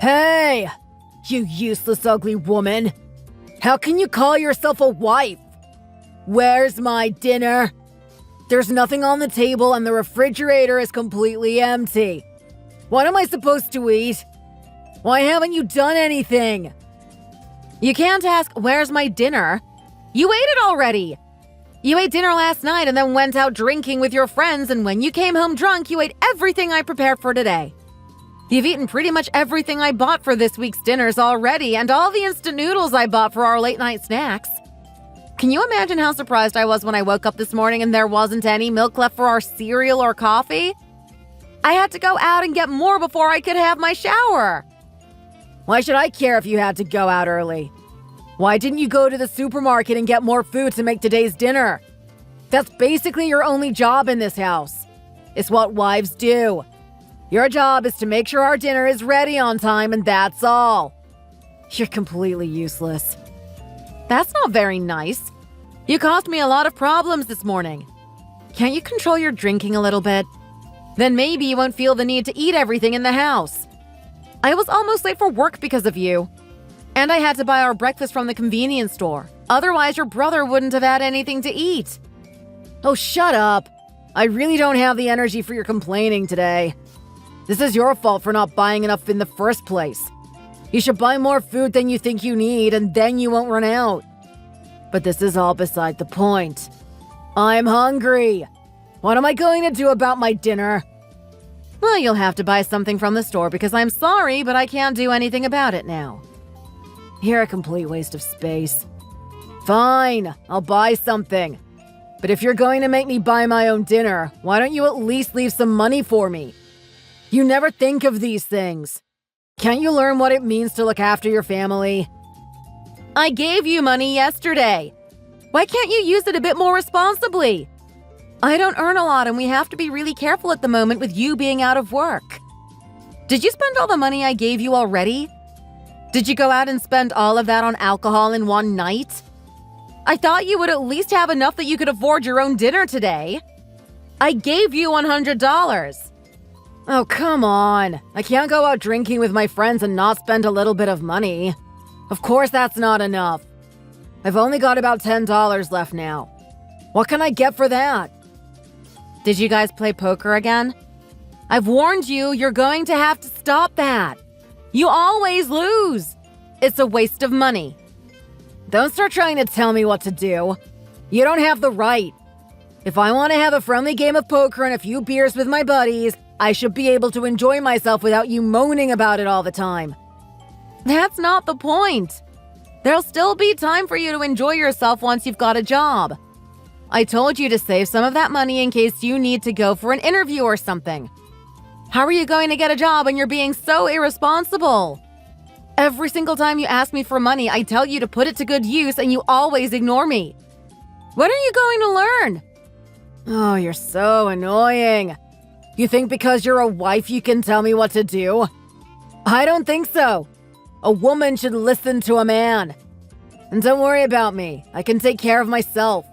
Hey! You useless ugly woman! How can you call yourself a wife? Where's my dinner? There's nothing on the table and the refrigerator is completely empty. What am I supposed to eat? Why haven't you done anything? You can't ask, where's my dinner? You ate it already! You ate dinner last night and then went out drinking with your friends, and when you came home drunk, you ate everything I prepared for today. You've eaten pretty much everything I bought for this week's dinners already, and all the instant noodles I bought for our late-night snacks. Can you imagine how surprised I was when I woke up this morning and there wasn't any milk left for our cereal or coffee? I had to go out and get more before I could have my shower. Why should I care if you had to go out early? Why didn't you go to the supermarket and get more food to make today's dinner? That's basically your only job in this house. It's what wives do. Your job is to make sure our dinner is ready on time, and that's all. You're completely useless. That's not very nice. You caused me a lot of problems this morning. Can't you control your drinking a little bit? Then maybe you won't feel the need to eat everything in the house. I was almost late for work because of you. And I had to buy our breakfast from the convenience store. Otherwise, your brother wouldn't have had anything to eat. Oh, shut up. I really don't have the energy for your complaining today. This is your fault for not buying enough in the first place. You should buy more food than you think you need, and then you won't run out. But this is all beside the point. I'm hungry. What am I going to do about my dinner? Well, you'll have to buy something from the store because I'm sorry, but I can't do anything about it now. You're a complete waste of space. Fine, I'll buy something. But if you're going to make me buy my own dinner, why don't you at least leave some money for me? You never think of these things. Can't you learn what it means to look after your family? I gave you money yesterday. Why can't you use it a bit more responsibly? I don't earn a lot and we have to be really careful at the moment with you being out of work. Did you spend all the money I gave you already? Did you go out and spend all of that on alcohol in one night? I thought you would at least have enough that you could afford your own dinner today. I gave you $100. Oh, come on. I can't go out drinking with my friends and not spend a little bit of money. Of course that's not enough. I've only got about $10 left now. What can I get for that? Did you guys play poker again? I've warned you, you're going to have to stop that. You always lose. It's a waste of money. Don't start trying to tell me what to do. You don't have the right. If I want to have a friendly game of poker and a few beers with my buddies, I should be able to enjoy myself without you moaning about it all the time. That's not the point. There'll still be time for you to enjoy yourself once you've got a job. I told you to save some of that money in case you need to go for an interview or something. How are you going to get a job when you're being so irresponsible? Every single time you ask me for money, I tell you to put it to good use and you always ignore me. When are you going to learn? Oh, you're so annoying. You think because you're a wife you can tell me what to do? I don't think so. A woman should listen to a man. And don't worry about me. I can take care of myself.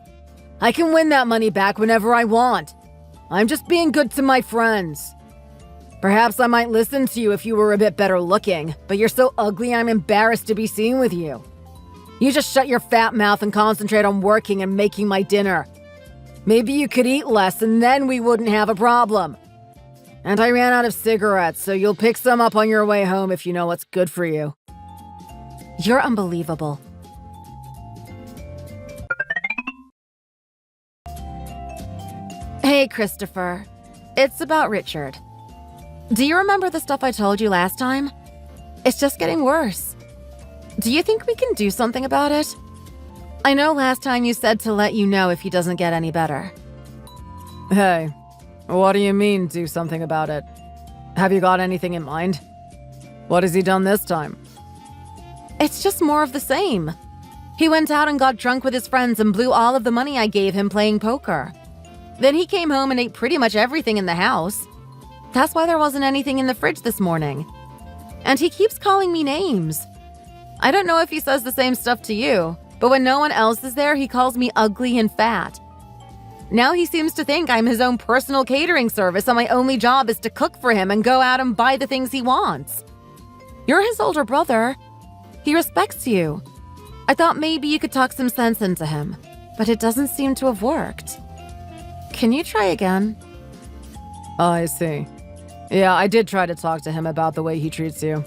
I can win that money back whenever I want. I'm just being good to my friends. Perhaps I might listen to you if you were a bit better looking, but you're so ugly I'm embarrassed to be seen with you. You just shut your fat mouth and concentrate on working and making my dinner. Maybe you could eat less and then we wouldn't have a problem. And I ran out of cigarettes, so you'll pick some up on your way home if you know what's good for you. You're unbelievable. Hey, Christopher. It's about Richard. Do you remember the stuff I told you last time? It's just getting worse. Do you think we can do something about it? I know last time you said to let you know if he doesn't get any better. Hey, what do you mean, do something about it? Have you got anything in mind? What has he done this time? It's just more of the same. He went out and got drunk with his friends and blew all of the money I gave him playing poker. Then he came home and ate pretty much everything in the house. That's why there wasn't anything in the fridge this morning. And he keeps calling me names. I don't know if he says the same stuff to you, but when no one else is there, he calls me ugly and fat. Now he seems to think I'm his own personal catering service and my only job is to cook for him and go out and buy the things he wants. You're his older brother. He respects you. I thought maybe you could talk some sense into him, but it doesn't seem to have worked. Can you try again? I see. Yeah, I did try to talk to him about the way he treats you.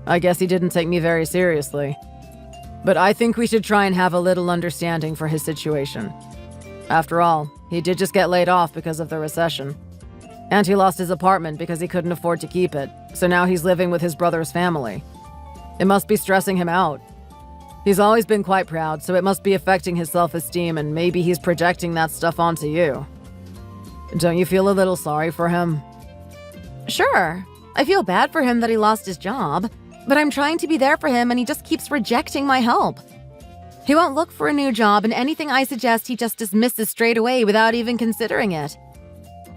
I guess he didn't take me very seriously. But I think we should try and have a little understanding for his situation. After all, he did just get laid off because of the recession. And he lost his apartment because he couldn't afford to keep it, so now he's living with his brother's family. It must be stressing him out. He's always been quite proud, so it must be affecting his self-esteem, and maybe he's projecting that stuff onto you. Don't you feel a little sorry for him? Sure. I feel bad for him that he lost his job, but I'm trying to be there for him and he just keeps rejecting my help. He won't look for a new job, and anything I suggest he just dismisses straight away without even considering it.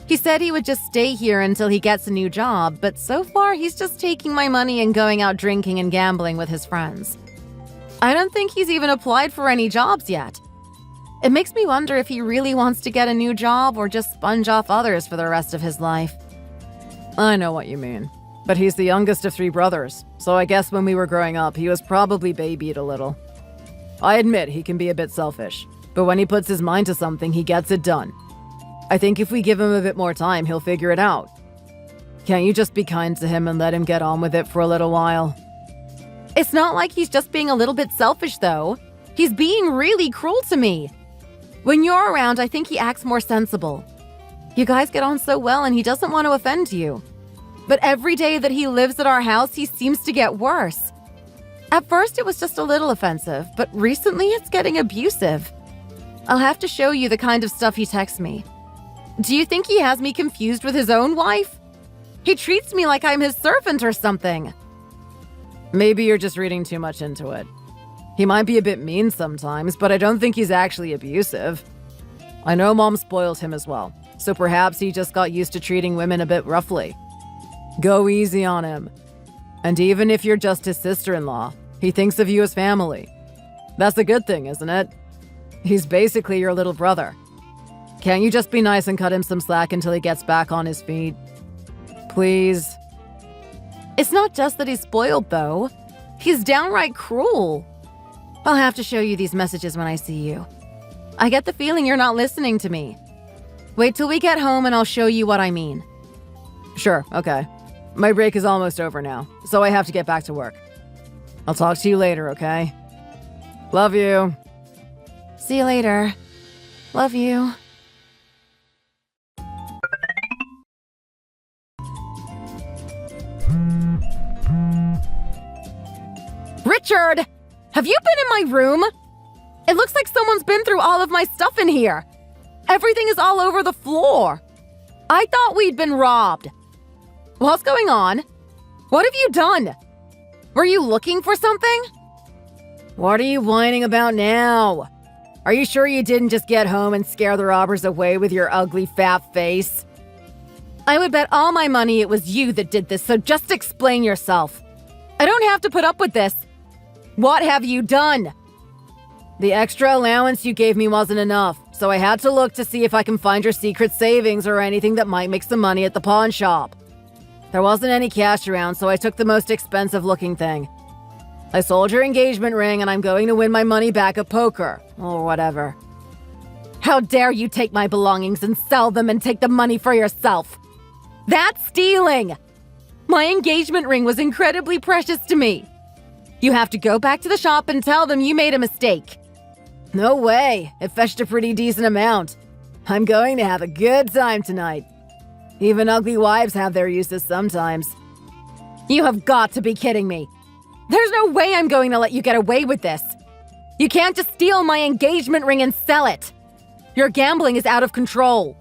He said he would just stay here until he gets a new job, but so far he's just taking my money and going out drinking and gambling with his friends. I don't think he's even applied for any jobs yet. It makes me wonder if he really wants to get a new job or just sponge off others for the rest of his life. I know what you mean. But he's the youngest of 3 brothers, so I guess when we were growing up, he was probably babied a little. I admit he can be a bit selfish, but when he puts his mind to something, he gets it done. I think if we give him a bit more time, he'll figure it out. Can't you just be kind to him and let him get on with it for a little while? It's not like he's just being a little bit selfish, though. He's being really cruel to me. When you're around, I think he acts more sensible. You guys get on so well and he doesn't want to offend you. But every day that he lives at our house, he seems to get worse. At first, it was just a little offensive, but recently it's getting abusive. I'll have to show you the kind of stuff he texts me. Do you think he has me confused with his own wife? He treats me like I'm his servant or something. Maybe you're just reading too much into it. He might be a bit mean sometimes, but I don't think he's actually abusive. I know Mom spoiled him as well, so perhaps he just got used to treating women a bit roughly. Go easy on him. And even if you're just his sister-in-law, he thinks of you as family. That's a good thing, isn't it? He's basically your little brother. Can't you just be nice and cut him some slack until he gets back on his feet? Please? It's not just that he's spoiled, though. He's downright cruel. I'll have to show you these messages when I see you. I get the feeling you're not listening to me. Wait till we get home and I'll show you what I mean. Sure, okay. My break is almost over now, so I have to get back to work. I'll talk to you later, okay? Love you. See you later. Love you. Richard! Have you been in my room? It looks like someone's been through all of my stuff in here. Everything is all over the floor. I thought we'd been robbed. What's going on? What have you done? Were you looking for something? What are you whining about now? Are you sure you didn't just get home and scare the robbers away with your ugly fat face? I would bet all my money it was you that did this, so just explain yourself. I don't have to put up with this. What have you done? The extra allowance you gave me wasn't enough, so I had to look to see if I can find your secret savings or anything that might make some money at the pawn shop. There wasn't any cash around, so I took the most expensive looking thing. I sold your engagement ring and I'm going to win my money back at poker, or whatever. How dare you take my belongings and sell them and take the money for yourself? That's stealing! My engagement ring was incredibly precious to me. You have to go back to the shop and tell them you made a mistake. No way. It fetched a pretty decent amount. I'm going to have a good time tonight. Even ugly wives have their uses sometimes. You have got to be kidding me. There's no way I'm going to let you get away with this. You can't just steal my engagement ring and sell it. Your gambling is out of control.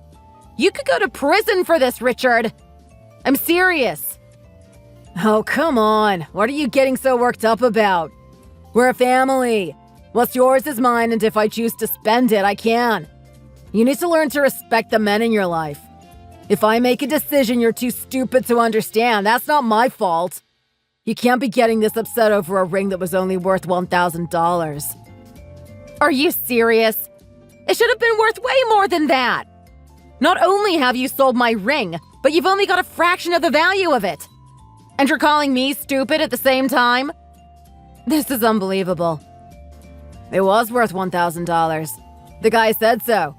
You could go to prison for this, Richard. I'm serious. Oh, come on. What are you getting so worked up about? We're a family. What's yours is mine, and if I choose to spend it, I can. You need to learn to respect the men in your life. If I make a decision you're too stupid to understand, that's not my fault. You can't be getting this upset over a ring that was only worth $1,000. Are you serious? It should have been worth way more than that. Not only have you sold my ring, but you've only got a fraction of the value of it. And you're calling me stupid at the same time? This is unbelievable. It was worth $1,000. The guy said so.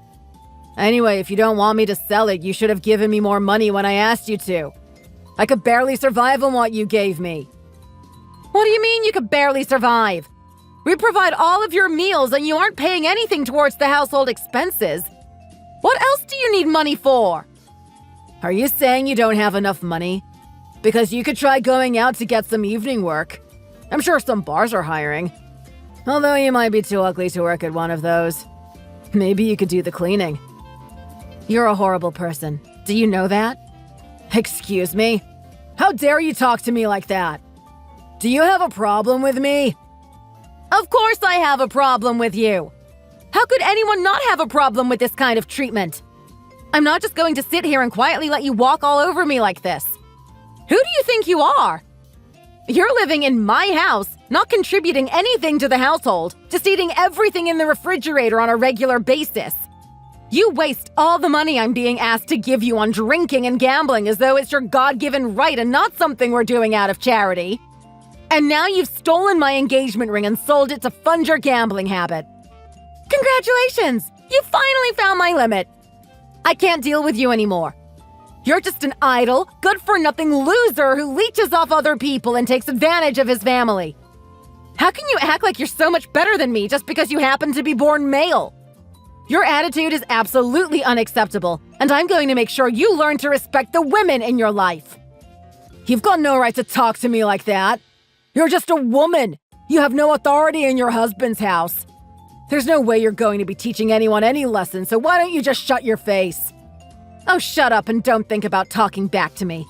Anyway, if you don't want me to sell it, you should have given me more money when I asked you to. I could barely survive on what you gave me. What do you mean you could barely survive? We provide all of your meals and you aren't paying anything towards the household expenses. What else do you need money for? Are you saying you don't have enough money? Because you could try going out to get some evening work. I'm sure some bars are hiring. Although you might be too ugly to work at one of those. Maybe you could do the cleaning. You're a horrible person. Do you know that? Excuse me? How dare you talk to me like that? Do you have a problem with me? Of course I have a problem with you. How could anyone not have a problem with this kind of treatment? I'm not just going to sit here and quietly let you walk all over me like this. Who do you think you are? You're living in my house, not contributing anything to the household, just eating everything in the refrigerator on a regular basis. You waste all the money I'm being asked to give you on drinking and gambling as though it's your God-given right and not something we're doing out of charity. And now you've stolen my engagement ring and sold it to fund your gambling habit. Congratulations! You finally found my limit. I can't deal with you anymore. You're just an idle, good-for-nothing loser who leeches off other people and takes advantage of his family. How can you act like you're so much better than me just because you happen to be born male? Your attitude is absolutely unacceptable, and I'm going to make sure you learn to respect the women in your life. You've got no right to talk to me like that. You're just a woman. You have no authority in your husband's house. There's no way you're going to be teaching anyone any lessons, so why don't you just shut your face? Oh, shut up and don't think about talking back to me.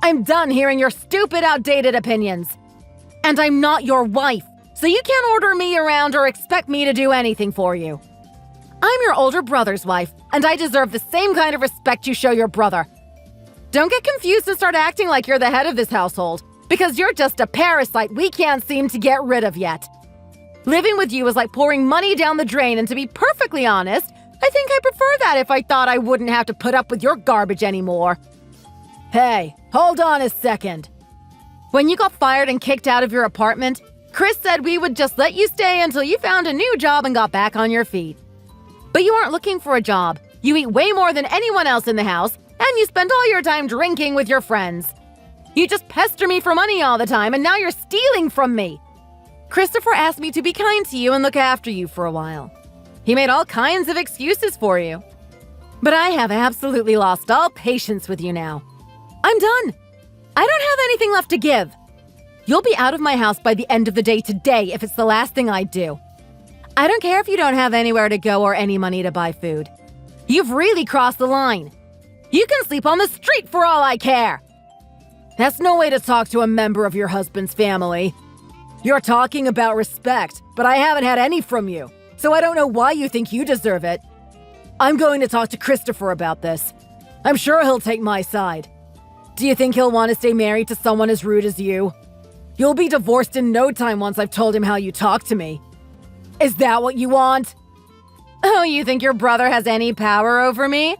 I'm done hearing your stupid, outdated opinions. And I'm not your wife, so you can't order me around or expect me to do anything for you. I'm your older brother's wife, and I deserve the same kind of respect you show your brother. Don't get confused and start acting like you're the head of this household, because you're just a parasite we can't seem to get rid of yet. Living with you is like pouring money down the drain, and to be perfectly honest, I think I prefer that if I thought I wouldn't have to put up with your garbage anymore. Hey, hold on a second. When you got fired and kicked out of your apartment, Chris said we would just let you stay until you found a new job and got back on your feet. But you aren't looking for a job. You eat way more than anyone else in the house, and you spend all your time drinking with your friends. You just pester me for money all the time, and now you're stealing from me. Christopher asked me to be kind to you and look after you for a while. He made all kinds of excuses for you. But I have absolutely lost all patience with you now. I'm done. I don't have anything left to give. You'll be out of my house by the end of the day today if it's the last thing I do. I don't care if you don't have anywhere to go or any money to buy food. You've really crossed the line. You can sleep on the street for all I care. That's no way to talk to a member of your husband's family. You're talking about respect, but I haven't had any from you, so I don't know why you think you deserve it. I'm going to talk to Christopher about this. I'm sure he'll take my side. Do you think he'll want to stay married to someone as rude as you? You'll be divorced in no time once I've told him how you talk to me. Is that what you want? Oh, you think your brother has any power over me?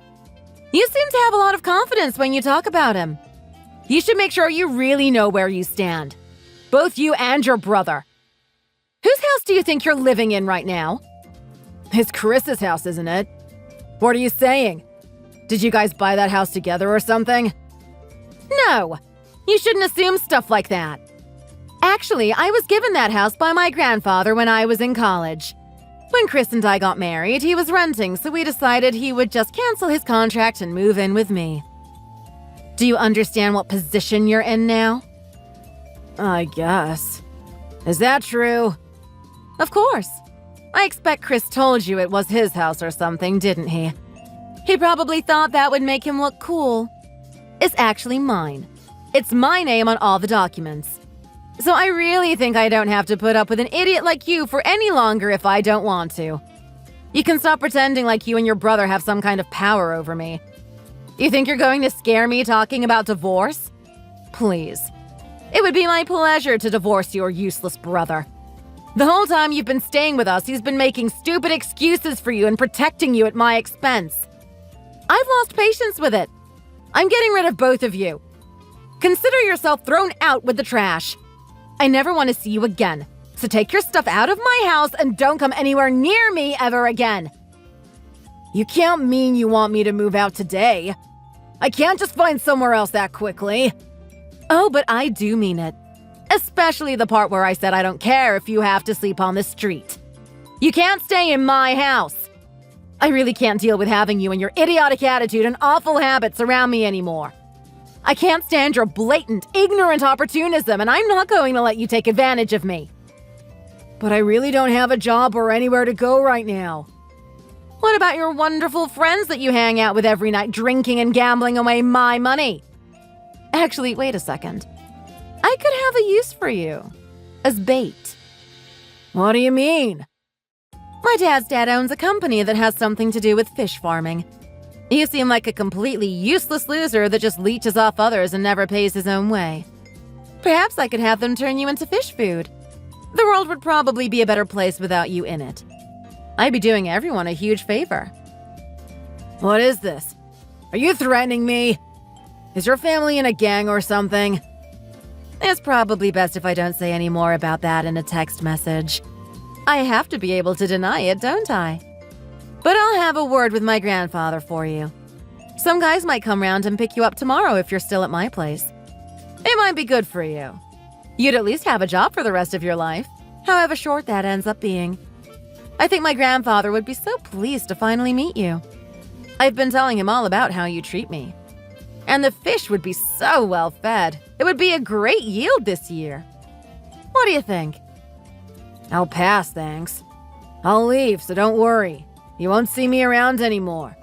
You seem to have a lot of confidence when you talk about him. You should make sure you really know where you stand. Both you and your brother. Whose house do you think you're living in right now? It's Chris's house, isn't it? What are you saying? Did you guys buy that house together or something? No, you shouldn't assume stuff like that. Actually, I was given that house by my grandfather when I was in college. When Chris and I got married, he was renting, so we decided he would just cancel his contract and move in with me. Do you understand what position you're in now? I guess. Is that true? Of course. I expect Chris told you it was his house or something, didn't he? He probably thought that would make him look cool. It's actually mine. It's my name on all the documents. So I really think I don't have to put up with an idiot like you for any longer if I don't want to. You can stop pretending like you and your brother have some kind of power over me. You think you're going to scare me talking about divorce? Please. It would be my pleasure to divorce your useless brother. The whole time you've been staying with us, he's been making stupid excuses for you and protecting you at my expense. I've lost patience with it. I'm getting rid of both of you. Consider yourself thrown out with the trash. I never want to see you again, so take your stuff out of my house and don't come anywhere near me ever again. You can't mean you want me to move out today. I can't just find somewhere else that quickly. Oh, but I do mean it. Especially the part where I said I don't care if you have to sleep on the street. You can't stay in my house. I really can't deal with having you and your idiotic attitude and awful habits around me anymore. I can't stand your blatant, ignorant opportunism, and I'm not going to let you take advantage of me. But I really don't have a job or anywhere to go right now. What about your wonderful friends that you hang out with every night, drinking and gambling away my money? Actually, wait a second. I could have a use for you. As bait. What do you mean? My dad's dad owns a company that has something to do with fish farming. You seem like a completely useless loser that just leeches off others and never pays his own way. Perhaps I could have them turn you into fish food. The world would probably be a better place without you in it. I'd be doing everyone a huge favor. What is this? Are you threatening me? Is your family in a gang or something? It's probably best if I don't say any more about that in a text message. I have to be able to deny it, don't I? But I'll have a word with my grandfather for you. Some guys might come round and pick you up tomorrow if you're still at my place. It might be good for you. You'd at least have a job for the rest of your life, however short that ends up being. I think my grandfather would be so pleased to finally meet you. I've been telling him all about how you treat me. And the fish would be so well fed. It would be a great yield this year. What do you think? I'll pass, thanks. I'll leave, so don't worry. You won't see me around anymore.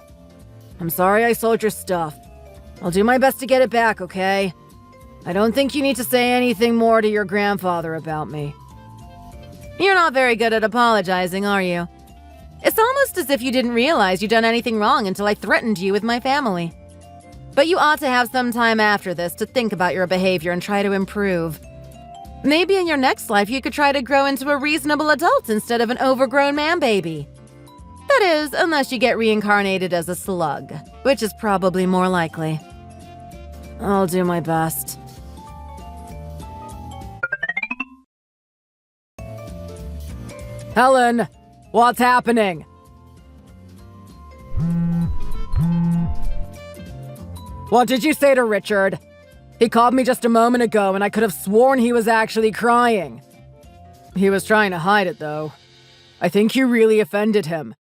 I'm sorry I sold your stuff. I'll do my best to get it back, okay? I don't think you need to say anything more to your grandfather about me. You're not very good at apologizing, are you? It's almost as if you didn't realize you'd done anything wrong until I threatened you with my family. But you ought to have some time after this to think about your behavior and try to improve. Maybe in your next life you could try to grow into a reasonable adult instead of an overgrown man-baby. That is, unless you get reincarnated as a slug, which is probably more likely. I'll do my best. Helen, what's happening? What did you say to Richard? He called me just a moment ago and I could have sworn he was actually crying. He was trying to hide it, though. I think you really offended him.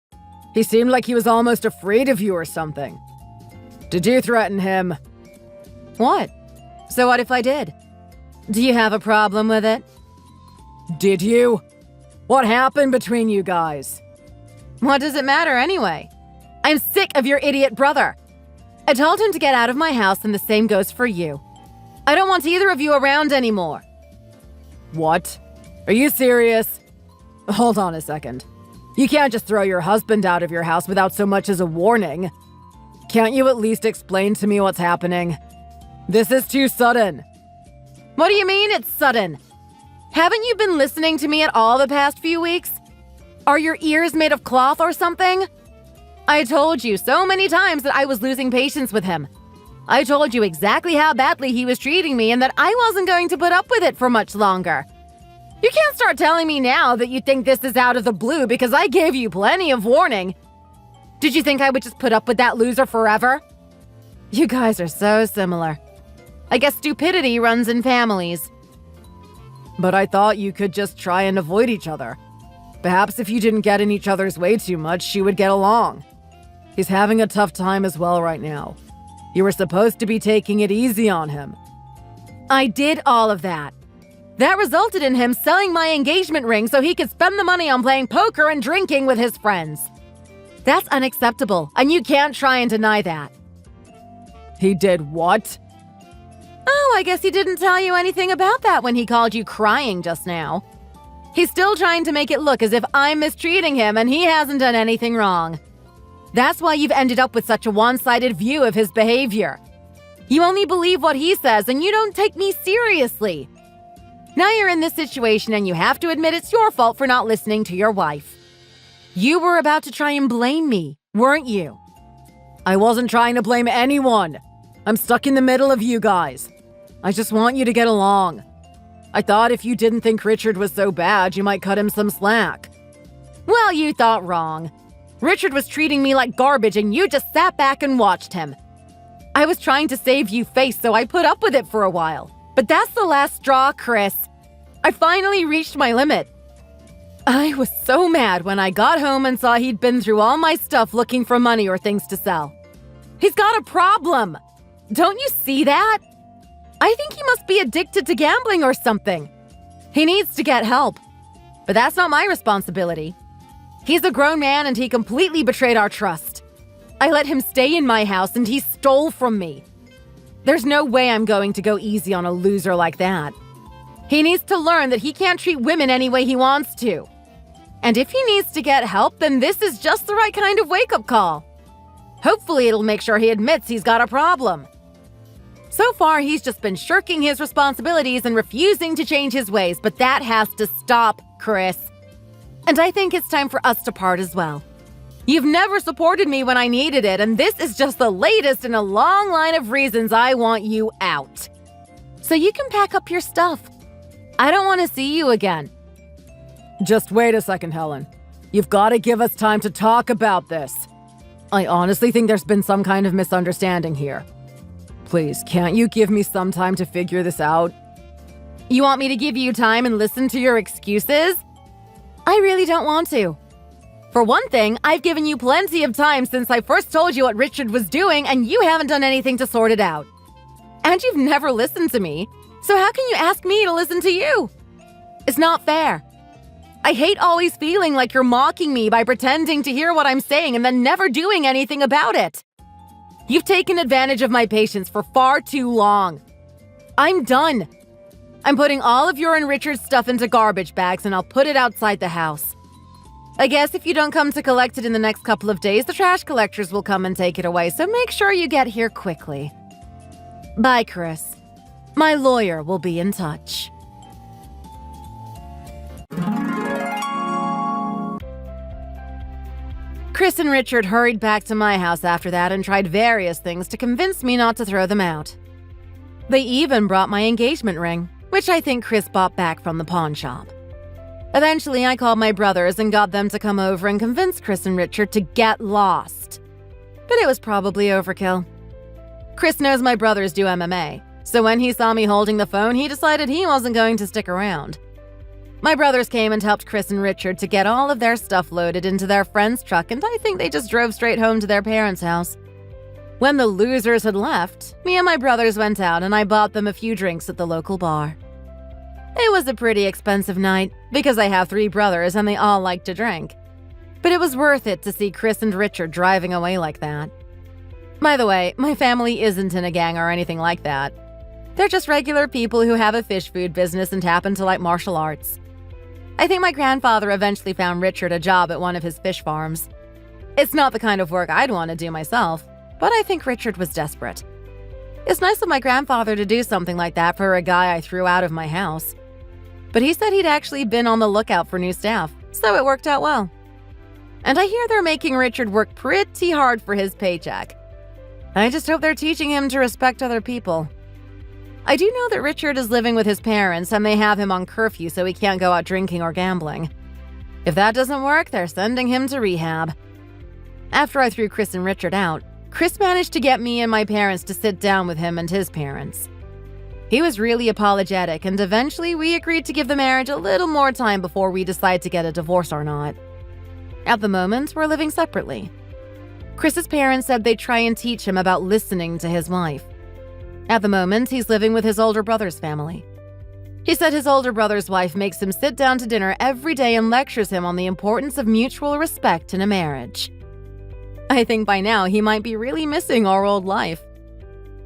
He seemed like he was almost afraid of you or something. Did you threaten him? What? So what if I did? Do you have a problem with it? Did you? What happened between you guys? What does it matter anyway? I'm sick of your idiot brother. I told him to get out of my house, and the same goes for you. I don't want either of you around anymore. What? Are you serious? Hold on a second. You can't just throw your husband out of your house without so much as a warning. Can't you at least explain to me what's happening? This is too sudden. What do you mean it's sudden? Haven't you been listening to me at all the past few weeks? Are your ears made of cloth or something? I told you so many times that I was losing patience with him. I told you exactly how badly he was treating me and that I wasn't going to put up with it for much longer. You can't start telling me now that you think this is out of the blue because I gave you plenty of warning. Did you think I would just put up with that loser forever? You guys are so similar. I guess stupidity runs in families. But I thought you could just try and avoid each other. Perhaps if you didn't get in each other's way too much, you would get along. He's having a tough time as well right now. You were supposed to be taking it easy on him. I did all of that. That resulted in him selling my engagement ring so he could spend the money on playing poker and drinking with his friends. That's unacceptable, and you can't try and deny that. He did what? Oh, I guess he didn't tell you anything about that when he called you crying just now. He's still trying to make it look as if I'm mistreating him and he hasn't done anything wrong. That's why you've ended up with such a one-sided view of his behavior. You only believe what he says and you don't take me seriously. Now you're in this situation and you have to admit it's your fault for not listening to your wife. You were about to try and blame me, weren't you? I wasn't trying to blame anyone. I'm stuck in the middle of you guys. I just want you to get along. I thought if you didn't think Richard was so bad, you might cut him some slack. Well, you thought wrong. Richard was treating me like garbage and you just sat back and watched him. I was trying to save you face, so I put up with it for a while. But that's the last straw, Chris. I finally reached my limit. I was so mad when I got home and saw he'd been through all my stuff looking for money or things to sell. He's got a problem. Don't you see that? I think he must be addicted to gambling or something. He needs to get help. But that's not my responsibility. He's a grown man and he completely betrayed our trust. I let him stay in my house and he stole from me. There's no way I'm going to go easy on a loser like that. He needs to learn that he can't treat women any way he wants to. And if he needs to get help, then this is just the right kind of wake-up call. Hopefully it'll make sure he admits he's got a problem. So far, he's just been shirking his responsibilities and refusing to change his ways, but that has to stop, Chris. And I think it's time for us to part as well. You've never supported me when I needed it, and this is just the latest in a long line of reasons I want you out. So you can pack up your stuff. I don't want to see you again. Just wait a second, Helen. You've got to give us time to talk about this. I honestly think there's been some kind of misunderstanding here. Please, can't you give me some time to figure this out? You want me to give you time and listen to your excuses? I really don't want to. For one thing, I've given you plenty of time since I first told you what Richard was doing, and you haven't done anything to sort it out. And you've never listened to me, so how can you ask me to listen to you? It's not fair. I hate always feeling like you're mocking me by pretending to hear what I'm saying and then never doing anything about it. You've taken advantage of my patience for far too long. I'm done. I'm putting all of your and Richard's stuff into garbage bags and I'll put it outside the house. I guess if you don't come to collect it in the next couple of days, the trash collectors will come and take it away, so make sure you get here quickly. Bye, Chris. My lawyer will be in touch. Chris and Richard hurried back to my house after that and tried various things to convince me not to throw them out. They even brought my engagement ring, which I think Chris bought back from the pawn shop. Eventually, I called my brothers and got them to come over and convince Chris and Richard to get lost. But it was probably overkill. Chris knows my brothers do MMA, so when he saw me holding the phone, he decided he wasn't going to stick around. My brothers came and helped Chris and Richard to get all of their stuff loaded into their friend's truck, and I think they just drove straight home to their parents' house. When the losers had left, me and my brothers went out and I bought them a few drinks at the local bar. It was a pretty expensive night, because I have 3 brothers and they all like to drink. But it was worth it to see Chris and Richard driving away like that. By the way, my family isn't in a gang or anything like that. They're just regular people who have a fish food business and happen to like martial arts. I think my grandfather eventually found Richard a job at one of his fish farms. It's not the kind of work I'd want to do myself, but I think Richard was desperate. It's nice of my grandfather to do something like that for a guy I threw out of my house. But he said he'd actually been on the lookout for new staff, so it worked out well. And I hear they're making Richard work pretty hard for his paycheck. I just hope they're teaching him to respect other people. I do know that Richard is living with his parents and they have him on curfew so he can't go out drinking or gambling. If that doesn't work, they're sending him to rehab. After I threw Chris and Richard out, Chris managed to get me and my parents to sit down with him and his parents. He was really apologetic, and eventually we agreed to give the marriage a little more time before we decide to get a divorce or not. At the moment, we're living separately. Chris's parents said they'd try and teach him about listening to his wife. At the moment, he's living with his older brother's family. He said his older brother's wife makes him sit down to dinner every day and lectures him on the importance of mutual respect in a marriage. I think by now he might be really missing our old life.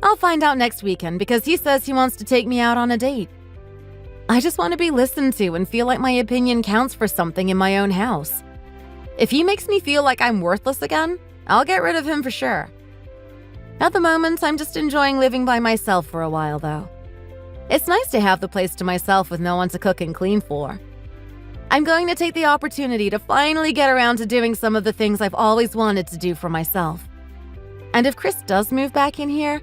I'll find out next weekend because he says he wants to take me out on a date. I just want to be listened to and feel like my opinion counts for something in my own house. If he makes me feel like I'm worthless again, I'll get rid of him for sure. At the moment, I'm just enjoying living by myself for a while, though. It's nice to have the place to myself with no one to cook and clean for. I'm going to take the opportunity to finally get around to doing some of the things I've always wanted to do for myself. And if Chris does move back in here,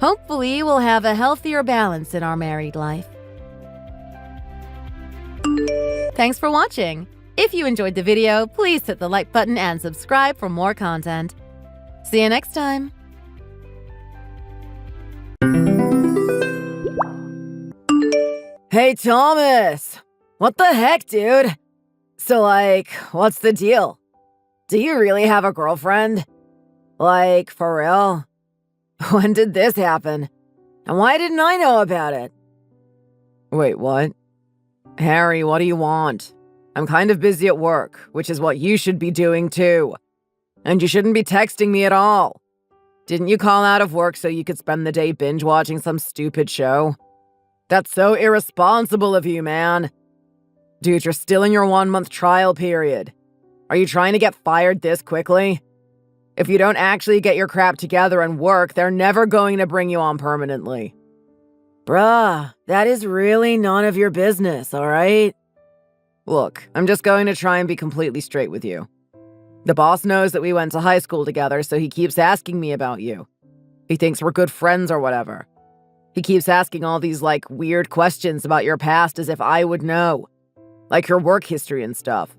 Hopefully, we'll have a healthier balance in our married life. Thanks for watching. If you enjoyed the video, please hit the like button and subscribe for more content. See you next time. Hey, Thomas! What the heck, dude? So, what's the deal? Do you really have a girlfriend? For real? When did this happen? And why didn't I know about it? Wait, what? Harry, what do you want? I'm kind of busy at work, which is what you should be doing too. And you shouldn't be texting me at all. Didn't you call out of work so you could spend the day binge-watching some stupid show? That's so irresponsible of you, man. Dude, you're still in your 1-month trial period. Are you trying to get fired this quickly? If you don't actually get your crap together and work, they're never going to bring you on permanently. Bruh, that is really none of your business, alright? Look, I'm just going to try and be completely straight with you. The boss knows that we went to high school together, so he keeps asking me about you. He thinks we're good friends or whatever. He keeps asking all these, weird questions about your past as if I would know. Like your work history and stuff.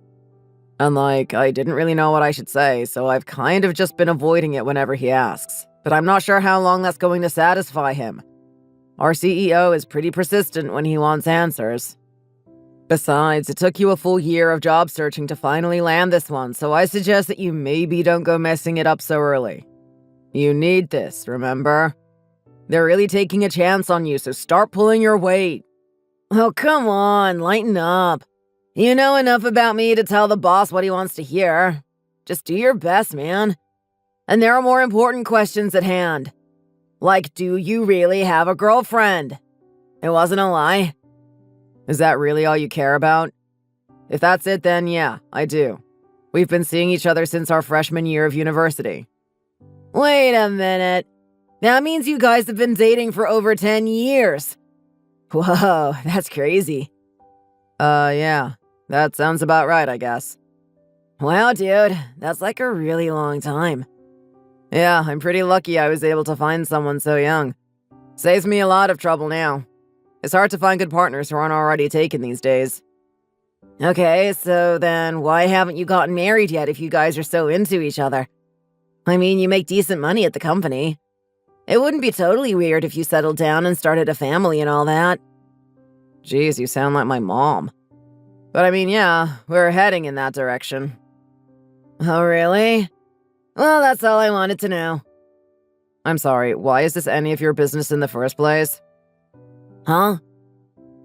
And I didn't really know what I should say, so I've kind of just been avoiding it whenever he asks. But I'm not sure how long that's going to satisfy him. Our CEO is pretty persistent when he wants answers. Besides, it took you a full year of job searching to finally land this one, so I suggest that you maybe don't go messing it up so early. You need this, remember? They're really taking a chance on you, so start pulling your weight. Oh, come on, lighten up. You know enough about me to tell the boss what he wants to hear. Just do your best, man. And there are more important questions at hand. Do you really have a girlfriend? It wasn't a lie. Is that really all you care about? If that's it, then yeah, I do. We've been seeing each other since our freshman year of university. Wait a minute. That means you guys have been dating for over 10 years. Whoa, that's crazy. Yeah. That sounds about right, I guess. Wow, dude, that's a really long time. Yeah, I'm pretty lucky I was able to find someone so young. Saves me a lot of trouble now. It's hard to find good partners who aren't already taken these days. Okay, so then why haven't you gotten married yet if you guys are so into each other? I mean, you make decent money at the company. It wouldn't be totally weird if you settled down and started a family and all that. Jeez, you sound like my mom. But I mean, yeah, we're heading in that direction. Oh, really? Well, that's all I wanted to know. I'm sorry, why is this any of your business in the first place? Huh?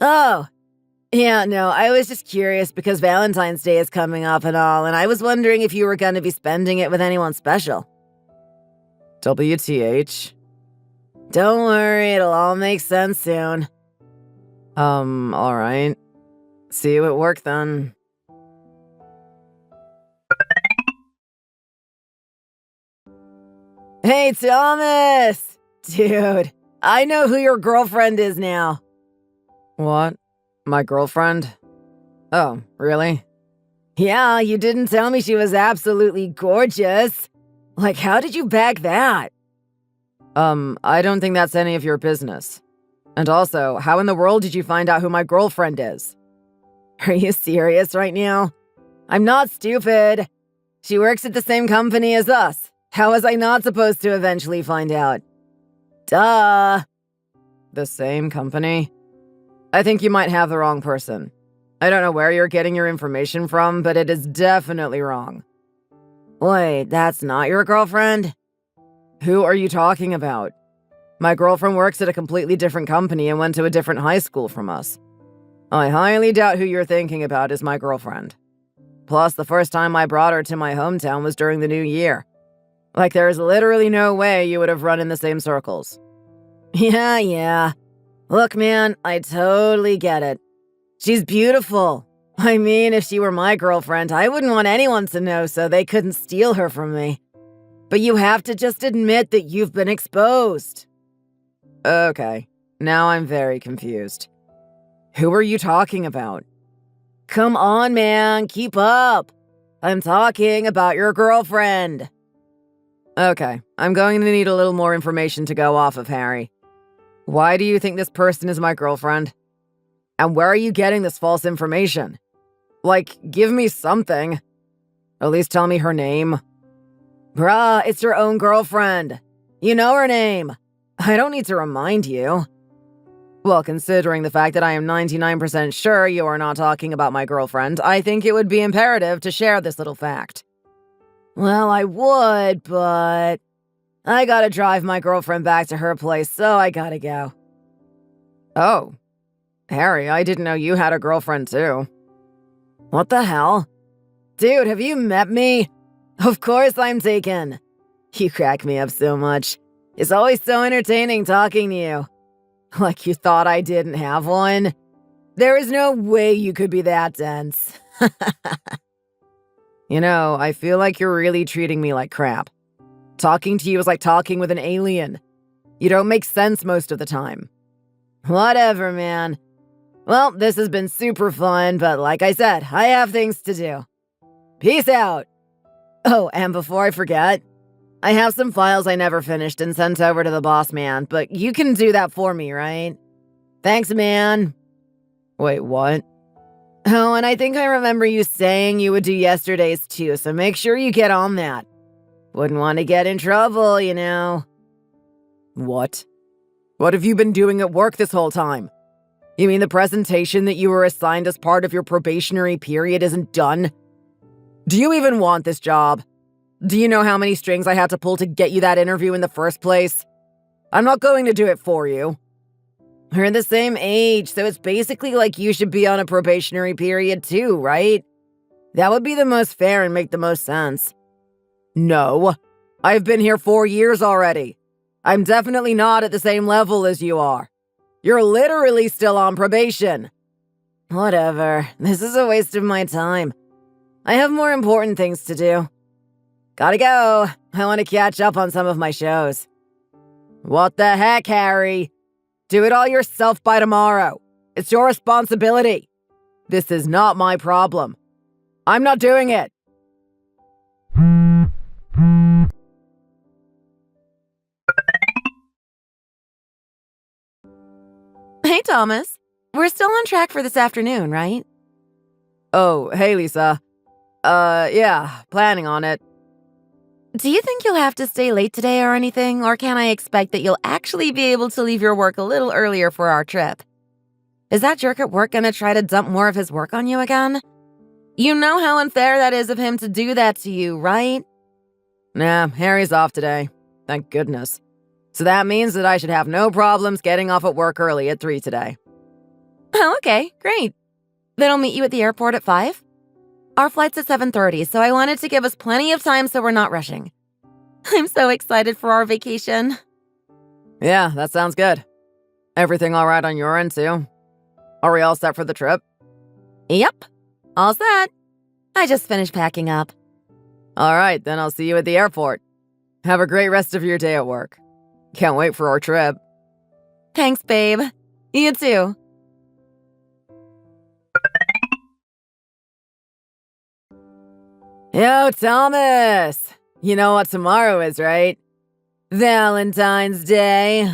Oh, yeah, no, I was just curious because Valentine's Day is coming up and all, and I was wondering if you were going to be spending it with anyone special. WTH? Don't worry, it'll all make sense soon. Alright. See you at work then. Hey, Thomas! Dude, I know who your girlfriend is now. What? My girlfriend? Oh, really? Yeah, you didn't tell me she was absolutely gorgeous. How did you bag that? I don't think that's any of your business. And also, how in the world did you find out who my girlfriend is? Are you serious right now? I'm not stupid. She works at the same company as us. How was I not supposed to eventually find out? Duh. The same company? I think you might have the wrong person. I don't know where you're getting your information from, but it is definitely wrong. Wait, that's not your girlfriend? Who are you talking about? My girlfriend works at a completely different company and went to a different high school from us. I highly doubt who you're thinking about is my girlfriend. Plus, the first time I brought her to my hometown was during the new year. There's literally no way you would have run in the same circles. Yeah. Look, man, I totally get it. She's beautiful. I mean, if she were my girlfriend, I wouldn't want anyone to know so they couldn't steal her from me. But you have to just admit that you've been exposed. Okay, now I'm very confused. Who are you talking about? Come on, man, keep up. I'm talking about your girlfriend. Okay, I'm going to need a little more information to go off of, Harry. Why do you think this person is my girlfriend? And where are you getting this false information? Like, give me something. At least tell me her name. Bruh, it's your own girlfriend. You know her name. I don't need to remind you. Well, considering the fact that I am 99% sure you are not talking about my girlfriend, I think it would be imperative to share this little fact. Well, I would, but I gotta drive my girlfriend back to her place, so I gotta go. Oh. Harry, I didn't know you had a girlfriend too. What the hell? Dude, have you met me? Of course I'm taken. You crack me up so much. It's always so entertaining talking to you. Like you thought I didn't have one? There is no way you could be that dense. You know, I feel like you're really treating me like crap. Talking to you is like talking with an alien. You don't make sense most of the time. Whatever, man. Well, this has been super fun, but like I said, I have things to do. Peace out. Oh, and before I forget, I have some files I never finished and sent over to the boss man, but you can do that for me, right? Thanks, man. Wait, what? Oh, and I think I remember you saying you would do yesterday's too, so make sure you get on that. Wouldn't want to get in trouble, you know. What? What have you been doing at work this whole time? You mean the presentation that you were assigned as part of your probationary period isn't done? Do you even want this job? Do you know how many strings I had to pull to get you that interview in the first place? I'm not going to do it for you. We're the same age, so it's basically like you should be on a probationary period too, right? That would be the most fair and make the most sense. No. I've been here 4 years already. I'm definitely not at the same level as you are. You're literally still on probation. Whatever. This is a waste of my time. I have more important things to do. Gotta go. I want to catch up on some of my shows. What the heck, Harry? Do it all yourself by tomorrow. It's your responsibility. This is not my problem. I'm not doing it. Hey, Thomas. We're still on track for this afternoon, right? Oh, hey, Lisa. Yeah, planning on it. Do you think you'll have to stay late today or anything, or can I expect that you'll actually be able to leave your work a little earlier for our trip? Is that jerk at work gonna try to dump more of his work on you again? You know how unfair that is of him to do that to you, right? Nah, Harry's off today. Thank goodness. So that means that I should have no problems getting off at work early at 3 today. Oh, okay, great. Then I'll meet you at the airport at 5? Our flight's at 7:30, so I wanted to give us plenty of time so we're not rushing. I'm so excited for our vacation. Yeah, that sounds good. Everything all right on your end, too? Are we all set for the trip? Yep, all set. I just finished packing up. All right, then I'll see you at the airport. Have a great rest of your day at work. Can't wait for our trip. Thanks, babe. You too. Yo, Thomas! You know what tomorrow is, right? Valentine's Day.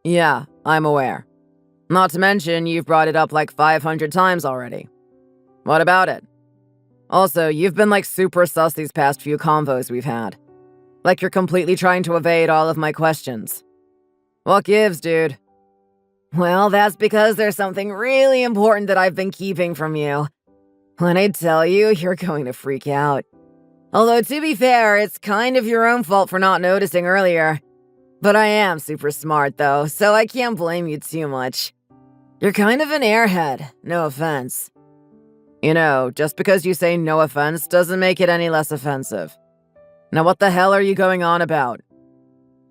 Yeah, I'm aware. Not to mention, you've brought it up like 500 times already. What about it? Also, you've been like super sus these past few convos we've had. Like you're completely trying to evade all of my questions. What gives, dude? Well, that's because there's something really important that I've been keeping from you. When I tell you, you're going to freak out. Although, to be fair, it's kind of your own fault for not noticing earlier. But I am super smart, though, so I can't blame you too much. You're kind of an airhead, no offense. You know, just because you say no offense doesn't make it any less offensive. Now what the hell are you going on about?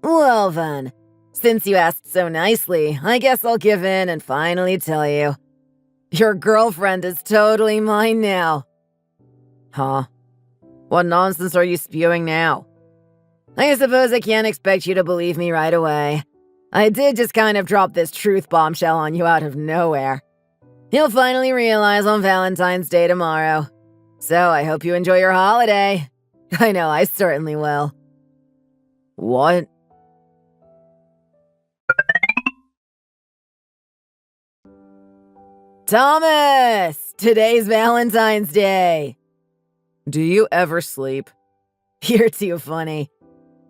Well then, since you asked so nicely, I guess I'll give in and finally tell you. Your girlfriend is totally mine now. Huh? What nonsense are you spewing now? I suppose I can't expect you to believe me right away. I did just kind of drop this truth bombshell on you out of nowhere. You'll finally realize on Valentine's Day tomorrow. So I hope you enjoy your holiday. I know I certainly will. What? Thomas! Today's Valentine's Day. Do you ever sleep? You're too funny.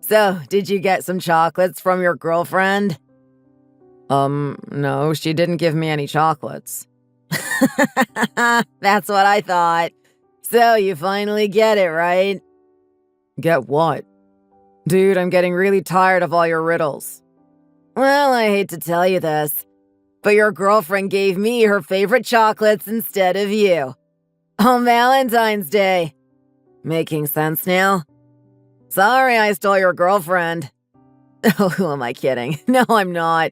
So, did you get some chocolates from your girlfriend? No, she didn't give me any chocolates. That's what I thought. So, you finally get it, right? Get what? Dude, I'm getting really tired of all your riddles. Well, I hate to tell you this, but your girlfriend gave me her favorite chocolates instead of you. On Valentine's Day. Making sense now? Sorry I stole your girlfriend. Oh, who am I kidding? No, I'm not.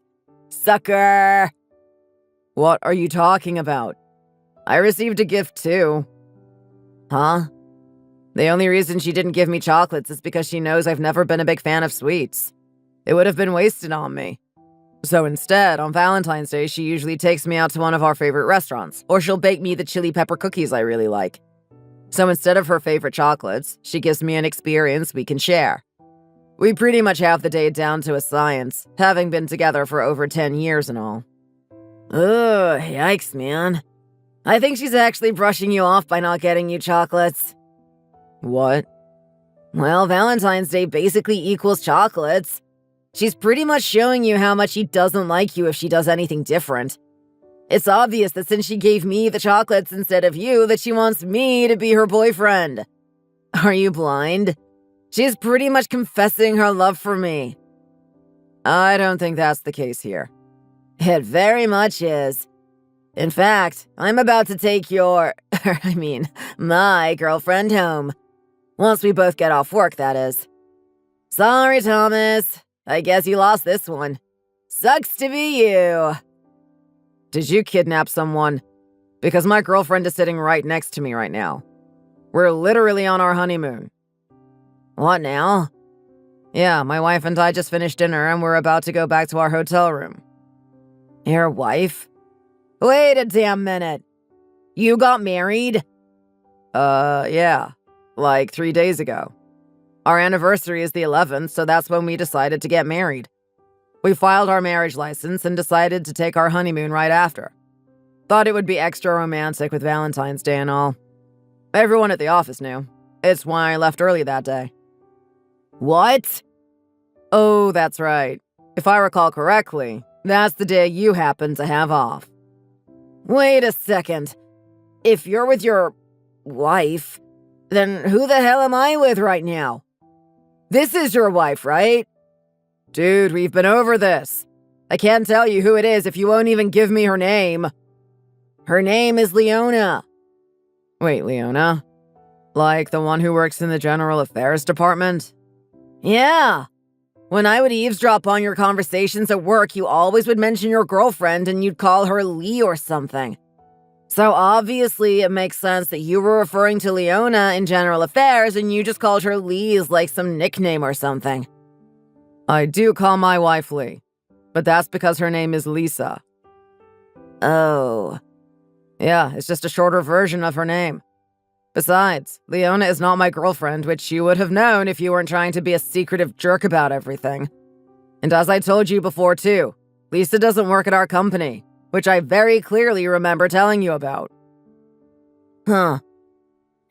Sucker! What are you talking about? I received a gift too. Huh? The only reason she didn't give me chocolates is because she knows I've never been a big fan of sweets. It would have been wasted on me. So instead, on Valentine's Day, she usually takes me out to one of our favorite restaurants, or she'll bake me the chili pepper cookies I really like. So instead of her favorite chocolates, she gives me an experience we can share. We pretty much have the day down to a science, having been together for over 10 years and all. Ugh, yikes, man. I think she's actually brushing you off by not getting you chocolates. What? Well, Valentine's Day basically equals chocolates. She's pretty much showing you how much she doesn't like you if she does anything different. It's obvious that since she gave me the chocolates instead of you, that she wants me to be her boyfriend. Are you blind? She's pretty much confessing her love for me. I don't think that's the case here. It very much is. In fact, I'm about to take my girlfriend home. Once we both get off work, that is. Sorry, Thomas. I guess you lost this one. Sucks to be you. Did you kidnap someone? Because my girlfriend is sitting right next to me right now. We're literally on our honeymoon. What now? Yeah, my wife and I just finished dinner and we're about to go back to our hotel room. Your wife? Wait a damn minute. You got married? Yeah. Like 3 days ago. Our anniversary is the 11th, so that's when we decided to get married. We filed our marriage license and decided to take our honeymoon right after. Thought it would be extra romantic with Valentine's Day and all. Everyone at the office knew. It's why I left early that day. What? Oh, that's right. If I recall correctly, that's the day you happen to have off. Wait a second. If you're with your wife, then who the hell am I with right now? This is your wife, right? Dude, we've been over this. I can't tell you who it is if you won't even give me her name. Her name is Leona. Wait, Leona? Like the one who works in the General Affairs Department? Yeah. When I would eavesdrop on your conversations at work, you always would mention your girlfriend and you'd call her Lee or something. So obviously it makes sense that you were referring to Leona in General Affairs and you just called her Lee as like some nickname or something. I do call my wife Lee, but that's because her name is Lisa. Oh. Yeah, it's just a shorter version of her name. Besides, Leona is not my girlfriend, which you would have known if you weren't trying to be a secretive jerk about everything. And as I told you before too, Lisa doesn't work at our company, which I very clearly remember telling you about. Huh.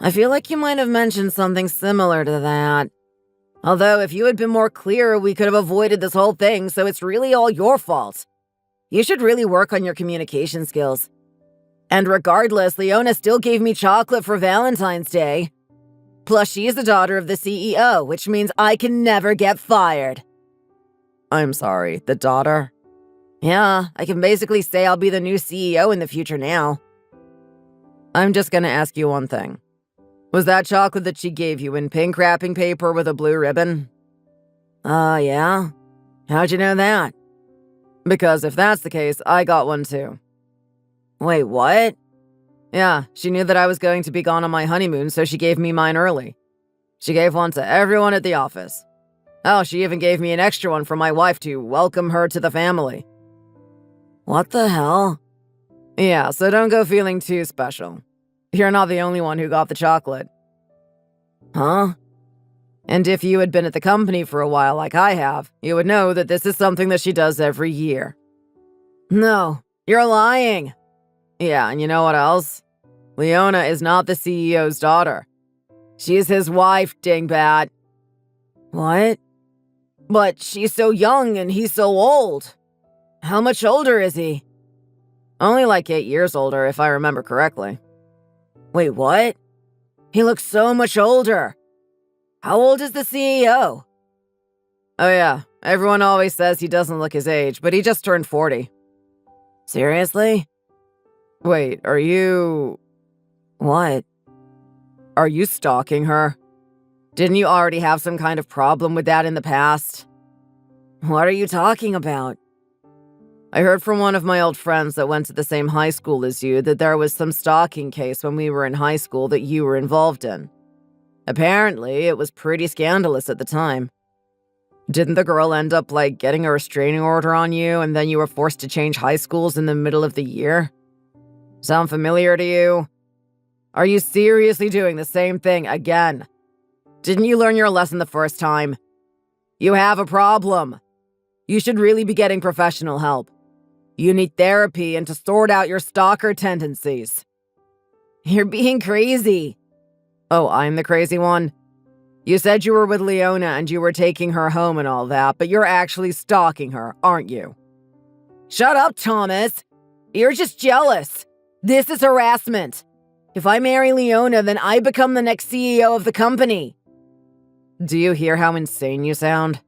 I feel like you might have mentioned something similar to that. Although, if you had been more clear, we could have avoided this whole thing, so it's really all your fault. You should really work on your communication skills. And regardless, Leona still gave me chocolate for Valentine's Day. Plus, she is the daughter of the CEO, which means I can never get fired. I'm sorry, the daughter? Yeah, I can basically say I'll be the new CEO in the future now. I'm just gonna ask you one thing. Was that chocolate that she gave you in pink wrapping paper with a blue ribbon? Yeah? How'd you know that? Because if that's the case, I got one too. Wait, what? Yeah, she knew that I was going to be gone on my honeymoon, so she gave me mine early. She gave one to everyone at the office. Oh, she even gave me an extra one for my wife to welcome her to the family. What the hell? Yeah, so don't go feeling too special. You're not the only one who got the chocolate. Huh? And if you had been at the company for a while like I have, you would know that this is something that she does every year. No, you're lying. Yeah, and you know what else? Leona is not the CEO's daughter. She is his wife, dingbat. What? But she's so young and he's so old. How much older is he? Only like 8 years older, if I remember correctly. Wait, what? He looks so much older. How old is the CEO? Oh yeah, everyone always says he doesn't look his age, but he just turned 40. Seriously? Wait, are you... What? Are you stalking her? Didn't you already have some kind of problem with that in the past? What are you talking about? I heard from one of my old friends that went to the same high school as you that there was some stalking case when we were in high school that you were involved in. Apparently, it was pretty scandalous at the time. Didn't the girl end up, getting a restraining order on you and then you were forced to change high schools in the middle of the year? Sound familiar to you? Are you seriously doing the same thing again? Didn't you learn your lesson the first time? You have a problem. You should really be getting professional help. You need therapy and to sort out your stalker tendencies. You're being crazy. Oh, I'm the crazy one? You said you were with Leona and you were taking her home and all that, but you're actually stalking her, aren't you? Shut up, Thomas. You're just jealous. This is harassment. If I marry Leona, then I become the next CEO of the company. Do you hear how insane you sound?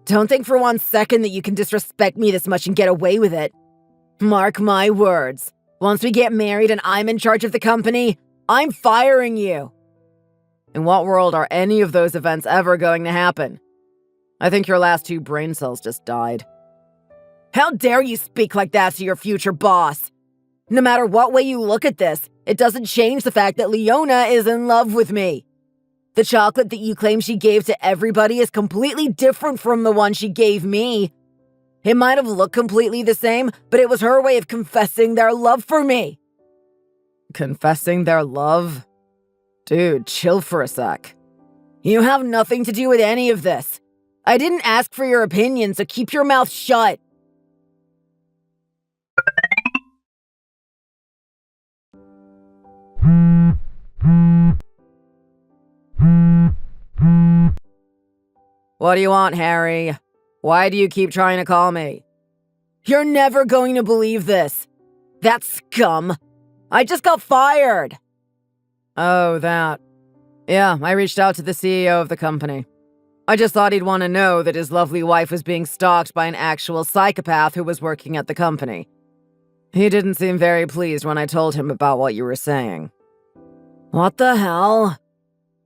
Don't think for 1 second that you can disrespect me this much and get away with it. Mark my words. Once we get married and I'm in charge of the company, I'm firing you. In what world are any of those events ever going to happen? I think your last 2 brain cells just died. How dare you speak like that to your future boss? No matter what way you look at this, it doesn't change the fact that Leona is in love with me. The chocolate that you claim she gave to everybody is completely different from the one she gave me. It might have looked completely the same, but it was her way of confessing their love for me. Confessing their love? Dude, chill for a sec. You have nothing to do with any of this. I didn't ask for your opinion, so keep your mouth shut. What do you want, Harry? Why do you keep trying to call me? You're never going to believe this. That scum. I just got fired. Oh, that. Yeah, I reached out to the CEO of the company. I just thought he'd want to know that his lovely wife was being stalked by an actual psychopath who was working at the company. He didn't seem very pleased when I told him about what you were saying. What the hell?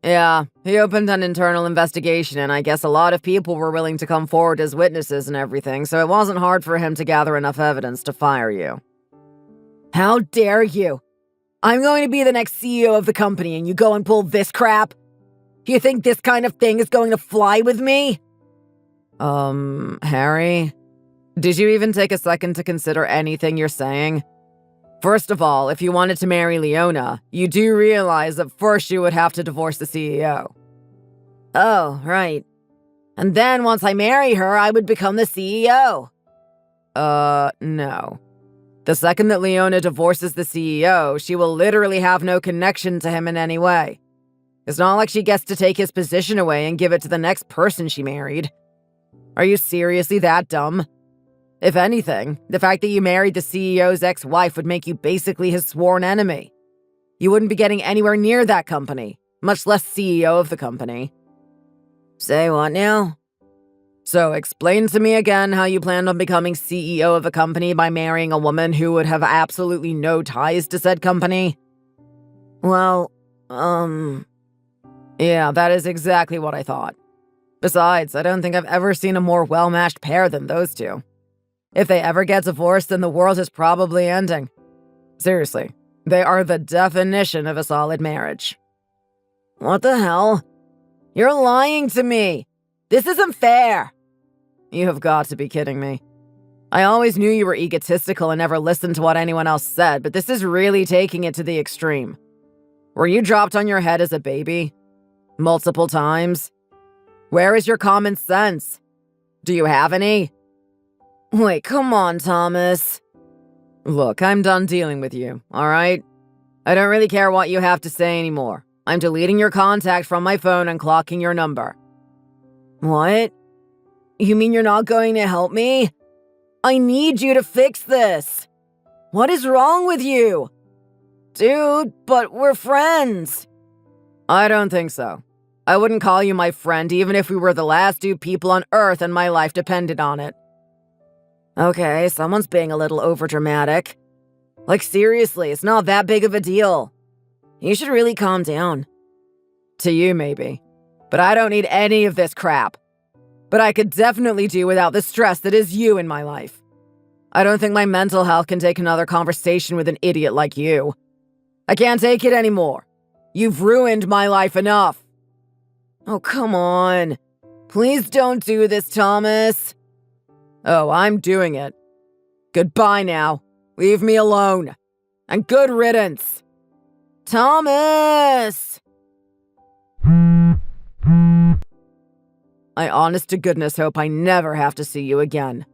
Yeah, he opened an internal investigation, and I guess a lot of people were willing to come forward as witnesses and everything, so it wasn't hard for him to gather enough evidence to fire you. How dare you? I'm going to be the next CEO of the company, and you go and pull this crap? You think this kind of thing is going to fly with me? Harry? Did you even take a second to consider anything you're saying? First of all, if you wanted to marry Leona, you do realize that first you would have to divorce the CEO. Oh, right. And then once I marry her, I would become the CEO. No. The second that Leona divorces the CEO, she will literally have no connection to him in any way. It's not like she gets to take his position away and give it to the next person she married. Are you seriously that dumb? If anything, the fact that you married the CEO's ex-wife would make you basically his sworn enemy. You wouldn't be getting anywhere near that company, much less CEO of the company. Say what now? So explain to me again how you planned on becoming CEO of a company by marrying a woman who would have absolutely no ties to said company. Well, yeah, that is exactly what I thought. Besides, I don't think I've ever seen a more well-matched pair than those two. If they ever get divorced, then the world is probably ending. Seriously, they are the definition of a solid marriage. What the hell? You're lying to me. This isn't fair. You have got to be kidding me. I always knew you were egotistical and never listened to what anyone else said, but this is really taking it to the extreme. Were you dropped on your head as a baby? Multiple times? Where is your common sense? Do you have any? Wait, come on, Thomas. Look, I'm done dealing with you, all right? I don't really care what you have to say anymore. I'm deleting your contact from my phone and clocking your number. What? You mean you're not going to help me? I need you to fix this. What is wrong with you? Dude, but we're friends. I don't think so. I wouldn't call you my friend even if we were the last two people on Earth and my life depended on it. Okay, someone's being a little overdramatic. Like seriously, it's not that big of a deal. You should really calm down. To you, maybe. But I don't need any of this crap. But I could definitely do without the stress that is you in my life. I don't think my mental health can take another conversation with an idiot like you. I can't take it anymore. You've ruined my life enough. Oh, come on. Please don't do this, Thomas. Oh, I'm doing it. Goodbye now. Leave me alone. And good riddance. Thomas! I honest to goodness hope I never have to see you again.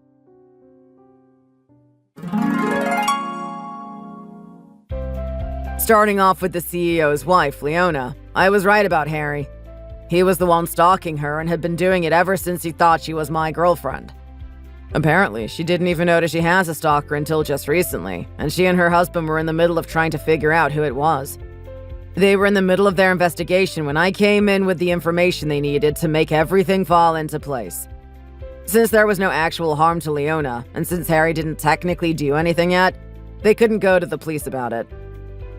Starting off with the CEO's wife, Leona, I was right about Harry. He was the one stalking her and had been doing it ever since he thought she was my girlfriend. Apparently, she didn't even notice she has a stalker until just recently, and she and her husband were in the middle of trying to figure out who it was. They were in the middle of their investigation when I came in with the information they needed to make everything fall into place. Since there was no actual harm to Leona, and since Harry didn't technically do anything yet, they couldn't go to the police about it.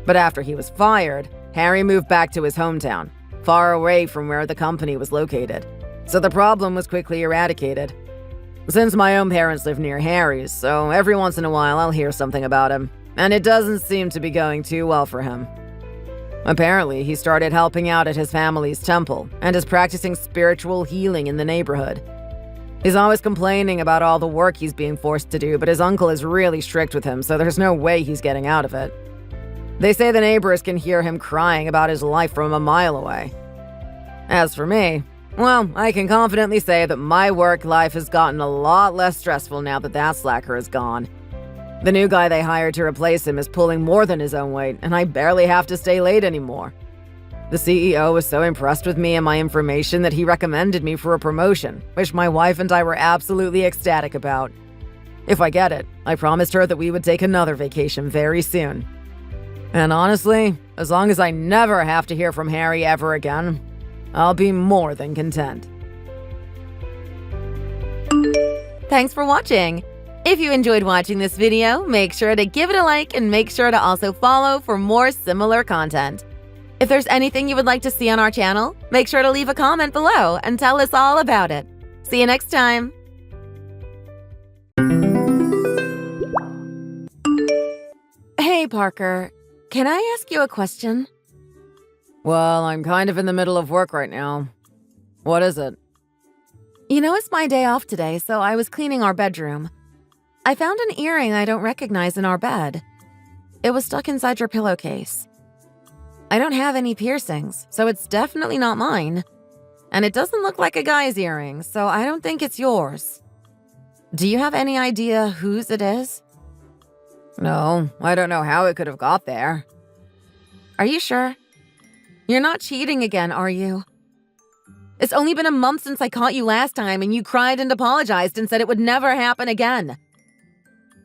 But after he was fired, Harry moved back to his hometown, far away from where the company was located, so the problem was quickly eradicated. Since my own parents live near Harry's, so every once in a while I'll hear something about him, and it doesn't seem to be going too well for him. Apparently, he started helping out at his family's temple and is practicing spiritual healing in the neighborhood. He's always complaining about all the work he's being forced to do, but his uncle is really strict with him, so there's no way he's getting out of it. They say the neighbors can hear him crying about his life from a mile away. As for me, well, I can confidently say that my work life has gotten a lot less stressful now that that slacker is gone. The new guy they hired to replace him is pulling more than his own weight, and I barely have to stay late anymore. The CEO was so impressed with me and my information that he recommended me for a promotion, which my wife and I were absolutely ecstatic about. If I get it, I promised her that we would take another vacation very soon. And honestly, as long as I never have to hear from Harry ever again, I'll be more than content. Thanks for watching. If you enjoyed watching this video, make sure to give it a like and make sure to also follow for more similar content. If there's anything you would like to see on our channel, make sure to leave a comment below and tell us all about it. See you next time. Hey, Parker. Can I ask you a question? Well, I'm kind of in the middle of work right now. What is it? You know, it's my day off today, so I was cleaning our bedroom. I found an earring I don't recognize in our bed. It was stuck inside your pillowcase. I don't have any piercings, so it's definitely not mine. And it doesn't look like a guy's earring, so I don't think it's yours. Do you have any idea whose it is? No, I don't know how it could have got there. Are you sure? You're not cheating again, are you? It's only been a month since I caught you last time and you cried and apologized and said it would never happen again.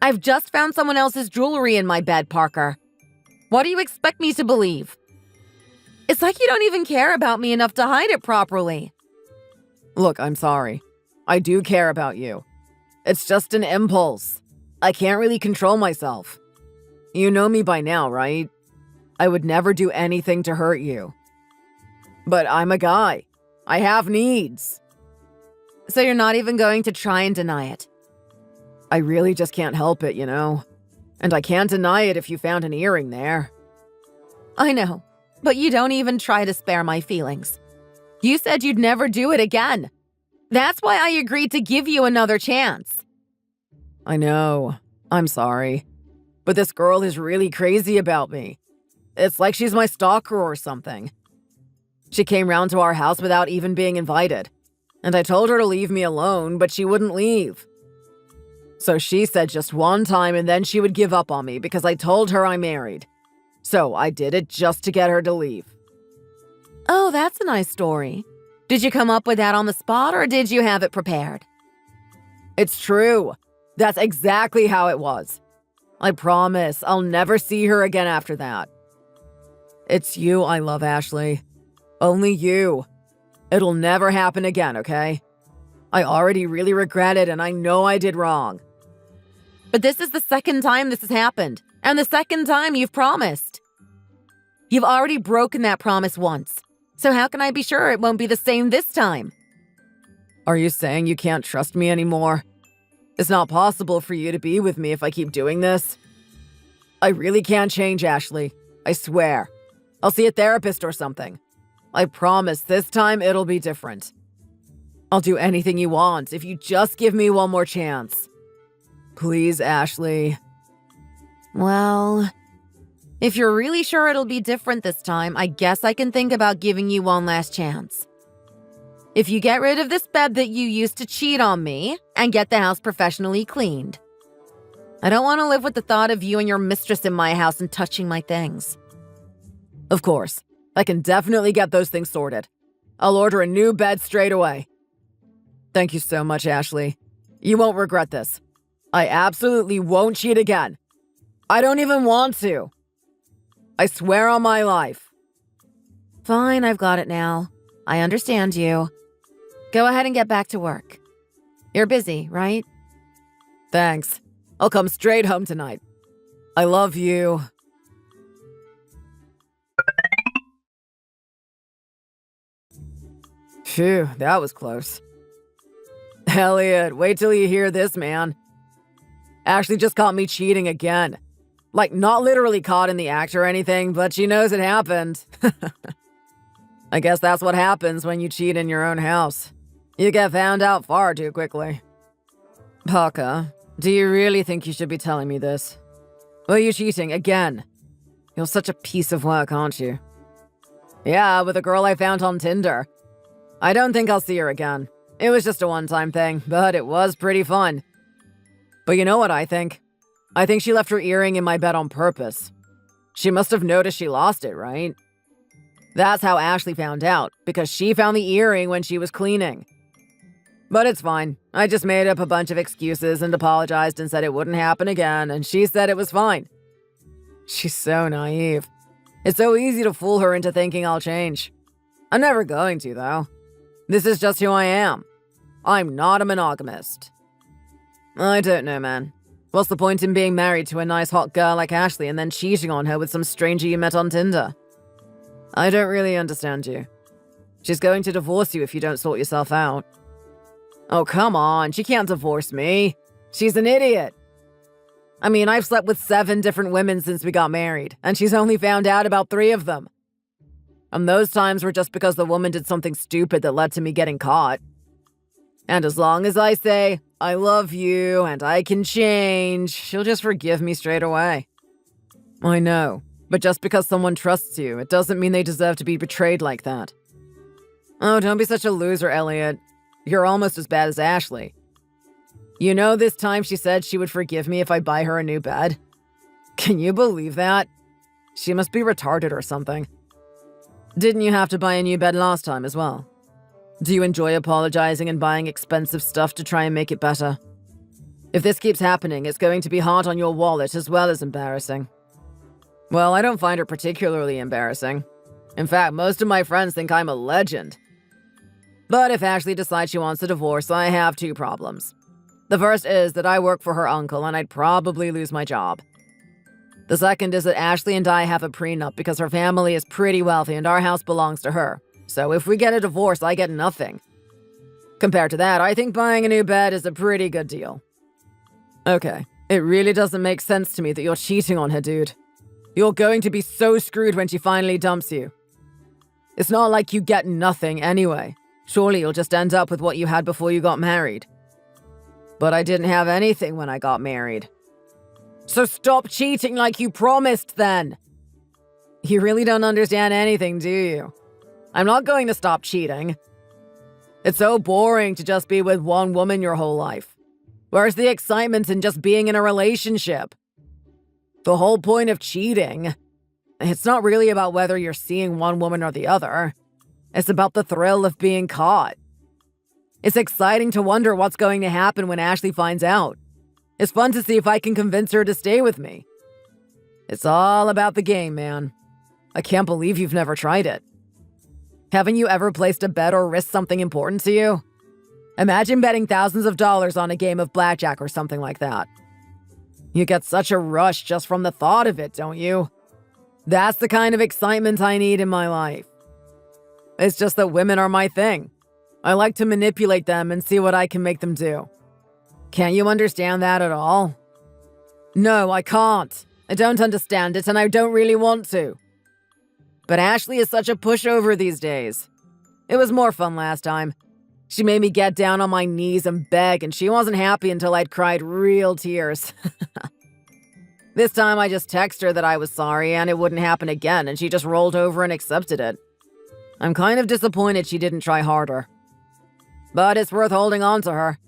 I've just found someone else's jewelry in my bed, Parker. What do you expect me to believe? It's like you don't even care about me enough to hide it properly. Look, I'm sorry. I do care about you. It's just an impulse. I can't really control myself. You know me by now, right? I would never do anything to hurt you. But I'm a guy. I have needs. So you're not even going to try and deny it? I really just can't help it, you know? And I can't deny it if you found an earring there. I know, but you don't even try to spare my feelings. You said you'd never do it again. That's why I agreed to give you another chance. I know. I'm sorry. But this girl is really crazy about me. It's like she's my stalker or something. She came round to our house without even being invited. And I told her to leave me alone, but she wouldn't leave. So she said just one time and then she would give up on me because I told her I'm married. So I did it just to get her to leave. Oh, that's a nice story. Did you come up with that on the spot or did you have it prepared? It's true. That's exactly how it was. I promise I'll never see her again after that. It's you I love, Ashley. Only you. It'll never happen again, okay? I already really regret it and I know I did wrong. But this is the second time this has happened, and the second time you've promised. You've already broken that promise once, so how can I be sure it won't be the same this time? Are you saying you can't trust me anymore? It's not possible for you to be with me if I keep doing this. I really can't change, Ashley. I swear. I'll see a therapist or something. I promise this time it'll be different. I'll do anything you want if you just give me one more chance. Please, Ashley. Well, if you're really sure it'll be different this time, I guess I can think about giving you one last chance. If you get rid of this bed that you used to cheat on me and get the house professionally cleaned. I don't want to live with the thought of you and your mistress in my house and touching my things. Of course. I can definitely get those things sorted. I'll order a new bed straight away. Thank you so much, Ashley. You won't regret this. I absolutely won't cheat again. I don't even want to. I swear on my life. Fine, I've got it now. I understand you. Go ahead and get back to work. You're busy, right? Thanks. I'll come straight home tonight. I love you. Phew, that was close. Elliot, wait till you hear this, man. Ashley just caught me cheating again. Like, not literally caught in the act or anything, but she knows it happened. I guess that's what happens when you cheat in your own house. You get found out far too quickly. Parker, do you really think you should be telling me this? Were you cheating again? You're such a piece of work, aren't you? Yeah, with a girl I found on Tinder. I don't think I'll see her again. It was just a one-time thing, but it was pretty fun. But you know what I think? I think she left her earring in my bed on purpose. She must have noticed she lost it, right? That's how Ashley found out, because she found the earring when she was cleaning. But it's fine. I just made up a bunch of excuses and apologized and said it wouldn't happen again, and she said it was fine. She's so naive. It's so easy to fool her into thinking I'll change. I'm never going to, though. This is just who I am. I'm not a monogamist. I don't know, man. What's the point in being married to a nice hot girl like Ashley and then cheating on her with some stranger you met on Tinder? I don't really understand you. She's going to divorce you if you don't sort yourself out. Oh, come on. She can't divorce me. She's an idiot. I mean, I've slept with 7 different women since we got married, and she's only found out about 3 of them. And those times were just because the woman did something stupid that led to me getting caught. And as long as I say, I love you and I can change, she'll just forgive me straight away. I know, but just because someone trusts you, it doesn't mean they deserve to be betrayed like that. Oh, don't be such a loser, Elliot. You're almost as bad as Ashley. You know, this time she said she would forgive me if I buy her a new bed? Can you believe that? She must be retarded or something. Didn't you have to buy a new bed last time as well? Do you enjoy apologizing and buying expensive stuff to try and make it better? If this keeps happening, it's going to be hard on your wallet as well as embarrassing. Well, I don't find it particularly embarrassing. In fact, most of my friends think I'm a legend. But if Ashley decides she wants a divorce, I have 2 problems. The first is that I work for her uncle and I'd probably lose my job. The second is that Ashley and I have a prenup because her family is pretty wealthy and our house belongs to her. So if we get a divorce, I get nothing. Compared to that, I think buying a new bed is a pretty good deal. Okay, it really doesn't make sense to me that you're cheating on her, dude. You're going to be so screwed when she finally dumps you. It's not like you get nothing anyway. Surely you'll just end up with what you had before you got married. But I didn't have anything when I got married. So stop cheating like you promised then. You really don't understand anything, do you? I'm not going to stop cheating. It's so boring to just be with one woman your whole life. Where's the excitement in just being in a relationship? The whole point of cheating, it's not really about whether you're seeing one woman or the other. It's about the thrill of being caught. It's exciting to wonder what's going to happen when Ashley finds out. It's fun to see if I can convince her to stay with me. It's all about the game, man. I can't believe you've never tried it. Haven't you ever placed a bet or risked something important to you? Imagine betting thousands of dollars on a game of blackjack or something like that. You get such a rush just from the thought of it, don't you? That's the kind of excitement I need in my life. It's just that women are my thing. I like to manipulate them and see what I can make them do. Can't you understand that at all? No, I can't. I don't understand it, and I don't really want to. But Ashley is such a pushover these days. It was more fun last time. She made me get down on my knees and beg, and she wasn't happy until I'd cried real tears. This time I just texted her that I was sorry and it wouldn't happen again, and she just rolled over and accepted it. I'm kind of disappointed she didn't try harder. But it's worth holding on to her.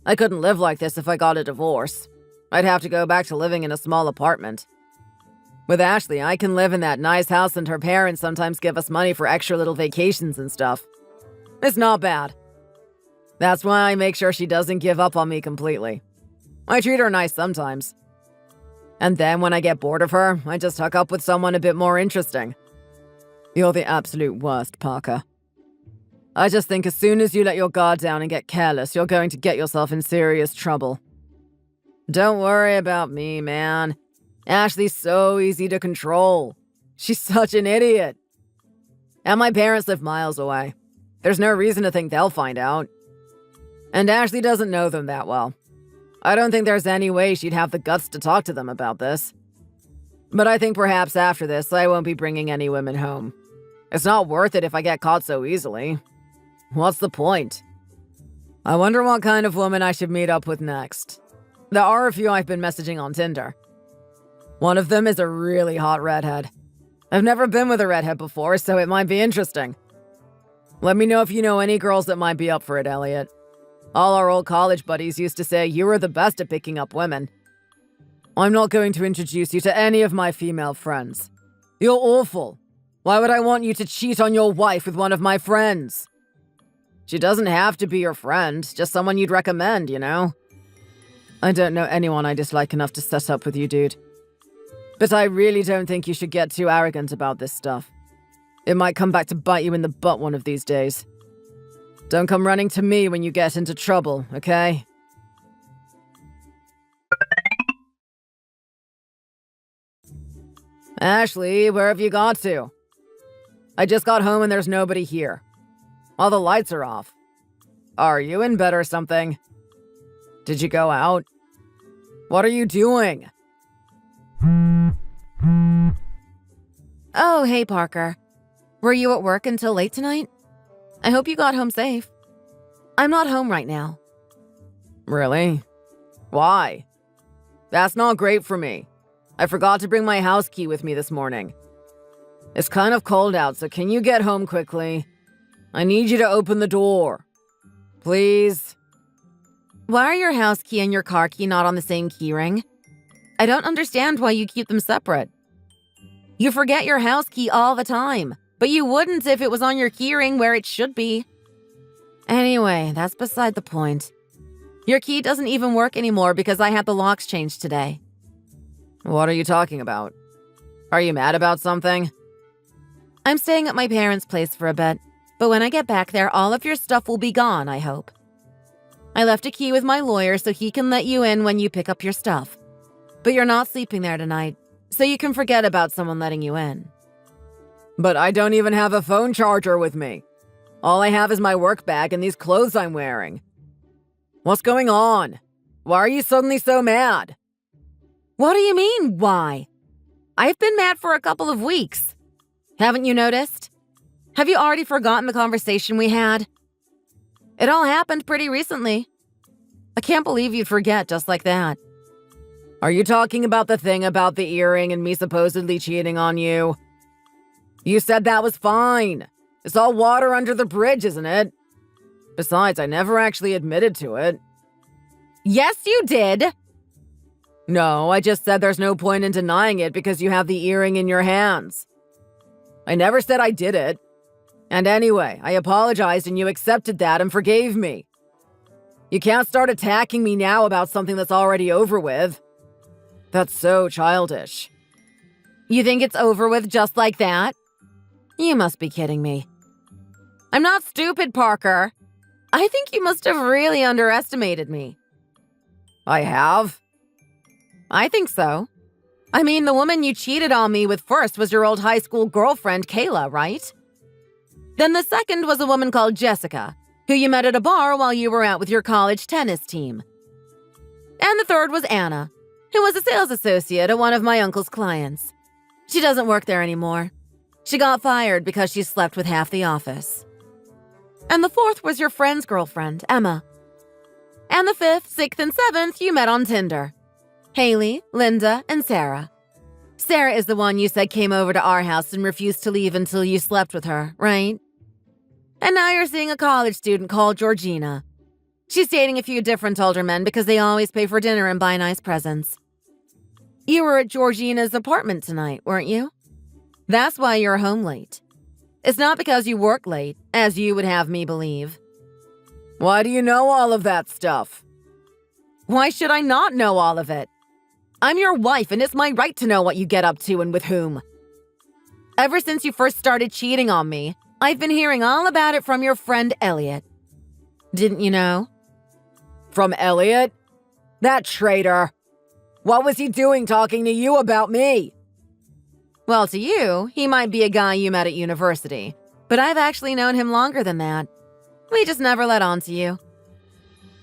I couldn't live like this if I got a divorce. I'd have to go back to living in a small apartment. With Ashley, I can live in that nice house, and her parents sometimes give us money for extra little vacations and stuff. It's not bad. That's why I make sure she doesn't give up on me completely. I treat her nice sometimes. And then when I get bored of her, I just hook up with someone a bit more interesting. You're the absolute worst, Parker. I just think as soon as you let your guard down and get careless, you're going to get yourself in serious trouble. Don't worry about me, man. Ashley's so easy to control. She's such an idiot. And my parents live miles away. There's no reason to think they'll find out. And Ashley doesn't know them that well. I don't think there's any way she'd have the guts to talk to them about this. But I think perhaps after this, I won't be bringing any women home. It's not worth it if I get caught so easily. What's the point? I wonder what kind of woman I should meet up with next. There are a few I've been messaging on Tinder. One of them is a really hot redhead. I've never been with a redhead before, so it might be interesting. Let me know if you know any girls that might be up for it, Elliot. All our old college buddies used to say you were the best at picking up women. I'm not going to introduce you to any of my female friends. You're awful. Why would I want you to cheat on your wife with one of my friends? She doesn't have to be your friend, just someone you'd recommend, you know? I don't know anyone I dislike enough to set up with you, dude. But I really don't think you should get too arrogant about this stuff. It might come back to bite you in the butt one of these days. Don't come running to me when you get into trouble, okay? Ashley, where have you got to? I just got home and there's nobody here. All the lights are off. Are you in bed or something? Did you go out? What are you doing? Oh, hey, Parker. Were you at work until late tonight? I hope you got home safe. I'm not home right now. Really? Why? That's not great for me. I forgot to bring my house key with me this morning. It's kind of cold out, so can you get home quickly? I need you to open the door. Please? Why are your house key and your car key not on the same key ring? I don't understand why you keep them separate. You forget your house key all the time, but you wouldn't if it was on your key ring where it should be. Anyway, that's beside the point. Your key doesn't even work anymore because I had the locks changed today. What are you talking about? Are you mad about something? I'm staying at my parents' place for a bit, but when I get back there, all of your stuff will be gone, I hope. I left a key with my lawyer so he can let you in when you pick up your stuff. But you're not sleeping there tonight, so you can forget about someone letting you in. But I don't even have a phone charger with me. All I have is my work bag and these clothes I'm wearing. What's going on? Why are you suddenly so mad? What do you mean, why? I've been mad for a couple of weeks. Haven't you noticed? Have you already forgotten the conversation we had? It all happened pretty recently. I can't believe you'd forget just like that. Are you talking about the thing about the earring and me supposedly cheating on you? You said that was fine. It's all water under the bridge, isn't it? Besides, I never actually admitted to it. Yes, you did. No, I just said there's no point in denying it because you have the earring in your hands. I never said I did it. And anyway, I apologized and you accepted that and forgave me. You can't start attacking me now about something that's already over with. That's so childish. You think it's over with just like that? You must be kidding me. I'm not stupid, Parker. I think you must have really underestimated me. I have? I think so. I mean, the woman you cheated on me with first was your old high school girlfriend, Kayla, right? Then the second was a woman called Jessica, who you met at a bar while you were out with your college tennis team. And the third was Anna, who was a sales associate at one of my uncle's clients. She doesn't work there anymore. She got fired because she slept with half the office. And the fourth was your friend's girlfriend, Emma. And the fifth, sixth, and seventh you met on Tinder. Haley, Linda, and Sarah. Sarah is the one you said came over to our house and refused to leave until you slept with her, right? And now you're seeing a college student called Georgina. She's dating a few different older men because they always pay for dinner and buy nice presents. You were at Georgina's apartment tonight, weren't you? That's why you're home late. It's not because you work late, as you would have me believe. Why do you know all of that stuff? Why should I not know all of it? I'm your wife, and it's my right to know what you get up to and with whom. Ever since you first started cheating on me, I've been hearing all about it from your friend Elliot. Didn't you know? From Elliot? That traitor. What was he doing talking to you about me? Well, to you, he might be a guy you met at university, but I've actually known him longer than that. We just never let on to you.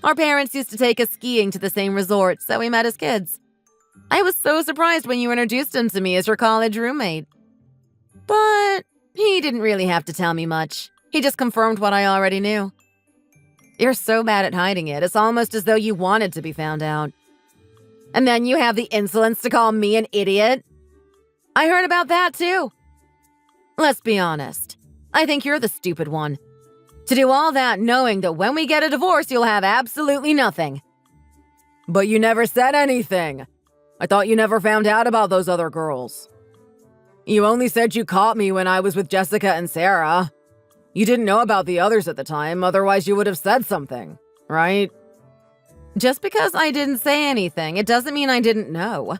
Our parents used to take us skiing to the same resort, so we met as kids. I was so surprised when you introduced him to me as your college roommate. But he didn't really have to tell me much. He just confirmed what I already knew. You're so bad at hiding it, it's almost as though you wanted to be found out. And then you have the insolence to call me an idiot? I heard about that too. Let's be honest. I think you're the stupid one. To do all that knowing that when we get a divorce, you'll have absolutely nothing. But you never said anything. I thought you never found out about those other girls. You only said you caught me when I was with Jessica and Sarah. You didn't know about the others at the time, otherwise you would have said something, right? Just because I didn't say anything, it doesn't mean I didn't know.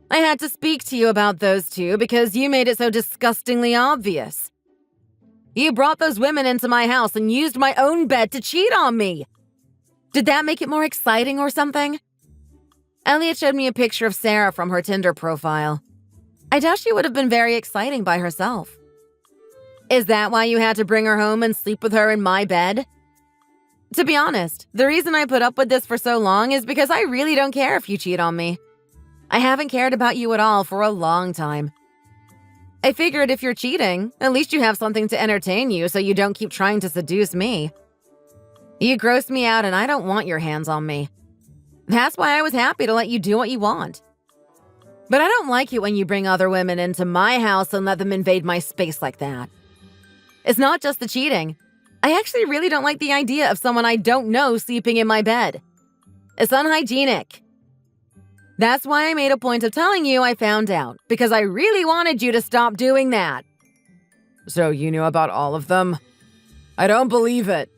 I had to speak to you about those two because you made it so disgustingly obvious. You brought those women into my house and used my own bed to cheat on me. Did that make it more exciting or something? Elliot showed me a picture of Sarah from her Tinder profile. I doubt she would have been very exciting by herself. Is that why you had to bring her home and sleep with her in my bed? To be honest, the reason I put up with this for so long is because I really don't care if you cheat on me. I haven't cared about you at all for a long time. I figured if you're cheating, at least you have something to entertain you so you don't keep trying to seduce me. You gross me out and I don't want your hands on me. That's why I was happy to let you do what you want. But I don't like it when you bring other women into my house and let them invade my space like that. It's not just the cheating. I actually really don't like the idea of someone I don't know sleeping in my bed. It's unhygienic. That's why I made a point of telling you I found out, because I really wanted you to stop doing that. So you knew about all of them? I don't believe it.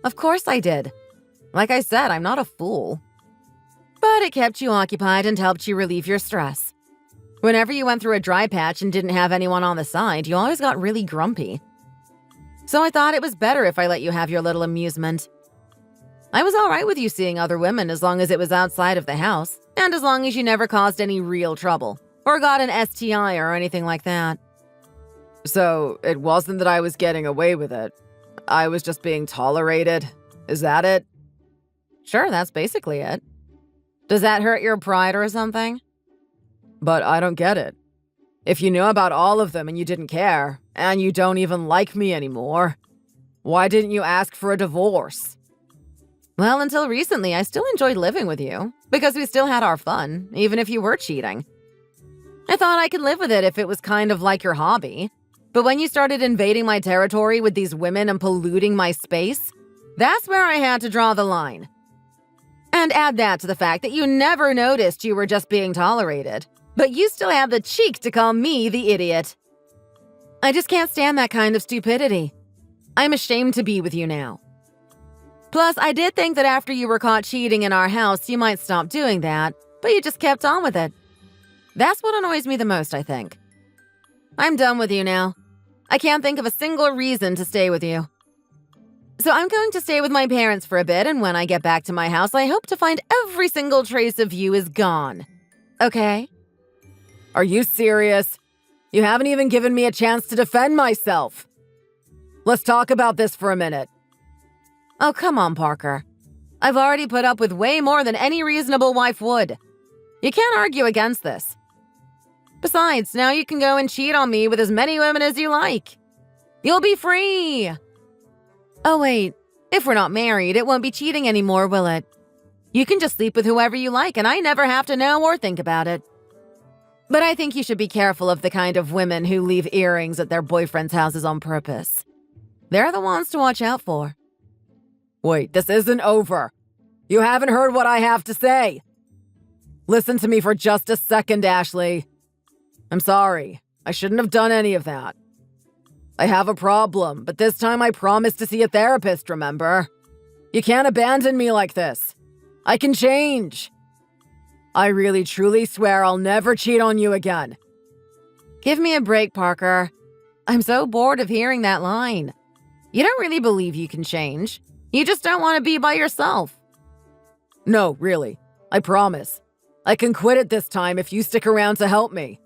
Of course I did. Like I said, I'm not a fool. But it kept you occupied and helped you relieve your stress. Whenever you went through a dry patch and didn't have anyone on the side, you always got really grumpy. So I thought it was better if I let you have your little amusement. I was all right with you seeing other women as long as it was outside of the house, and as long as you never caused any real trouble, or got an STI or anything like that. So it wasn't that I was getting away with it. I was just being tolerated. Is that it? Sure, that's basically it. Does that hurt your pride or something? But I don't get it. If you knew about all of them and you didn't care, and you don't even like me anymore, why didn't you ask for a divorce? Well, until recently, I still enjoyed living with you, because we still had our fun, even if you were cheating. I thought I could live with it if it was kind of like your hobby. But when you started invading my territory with these women and polluting my space, that's where I had to draw the line. And add that to the fact that you never noticed you were just being tolerated, but you still have the cheek to call me the idiot. I just can't stand that kind of stupidity. I'm ashamed to be with you now. Plus, I did think that after you were caught cheating in our house, you might stop doing that, but you just kept on with it. That's what annoys me the most, I think. I'm done with you now. I can't think of a single reason to stay with you. So I'm going to stay with my parents for a bit, and when I get back to my house, I hope to find every single trace of you is gone. Okay? Are you serious? You haven't even given me a chance to defend myself. Let's talk about this for a minute. Oh, come on, Parker. I've already put up with way more than any reasonable wife would. You can't argue against this. Besides, now you can go and cheat on me with as many women as you like. You'll be free. Oh, wait. If we're not married, it won't be cheating anymore, will it? You can just sleep with whoever you like, and I never have to know or think about it. But I think you should be careful of the kind of women who leave earrings at their boyfriends' houses on purpose. They're the ones to watch out for. Wait, this isn't over. You haven't heard what I have to say. Listen to me for just a second, Ashley. I'm sorry. I shouldn't have done any of that. I have a problem, but this time I promised to see a therapist, remember? You can't abandon me like this. I can change. I really truly swear I'll never cheat on you again. Give me a break, Parker. I'm so bored of hearing that line. You don't really believe you can change. You just don't want to be by yourself. No, really. I promise. I can quit it this time if you stick around to help me.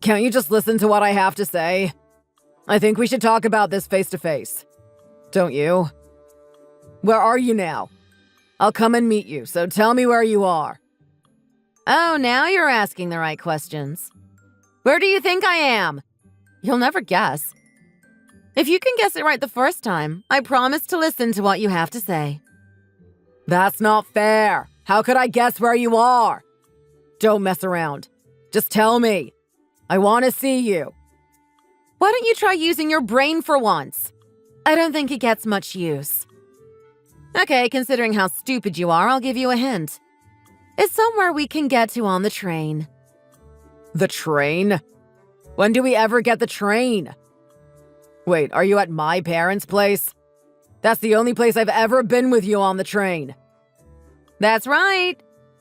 Can't you just listen to what I have to say? I think we should talk about this face to face. Don't you? Where are you now? I'll come and meet you, so tell me where you are. Oh, now you're asking the right questions. Where do you think I am? You'll never guess. If you can guess it right the first time, I promise to listen to what you have to say. That's not fair. How could I guess where you are? Don't mess around. Just tell me. I want to see you. Why don't you try using your brain for once? I don't think it gets much use. Okay, considering how stupid you are, I'll give you a hint. It's somewhere we can get to on the train. The train? When do we ever get the train? Wait, are you at my parents' place? That's the only place I've ever been with you on the train. That's right.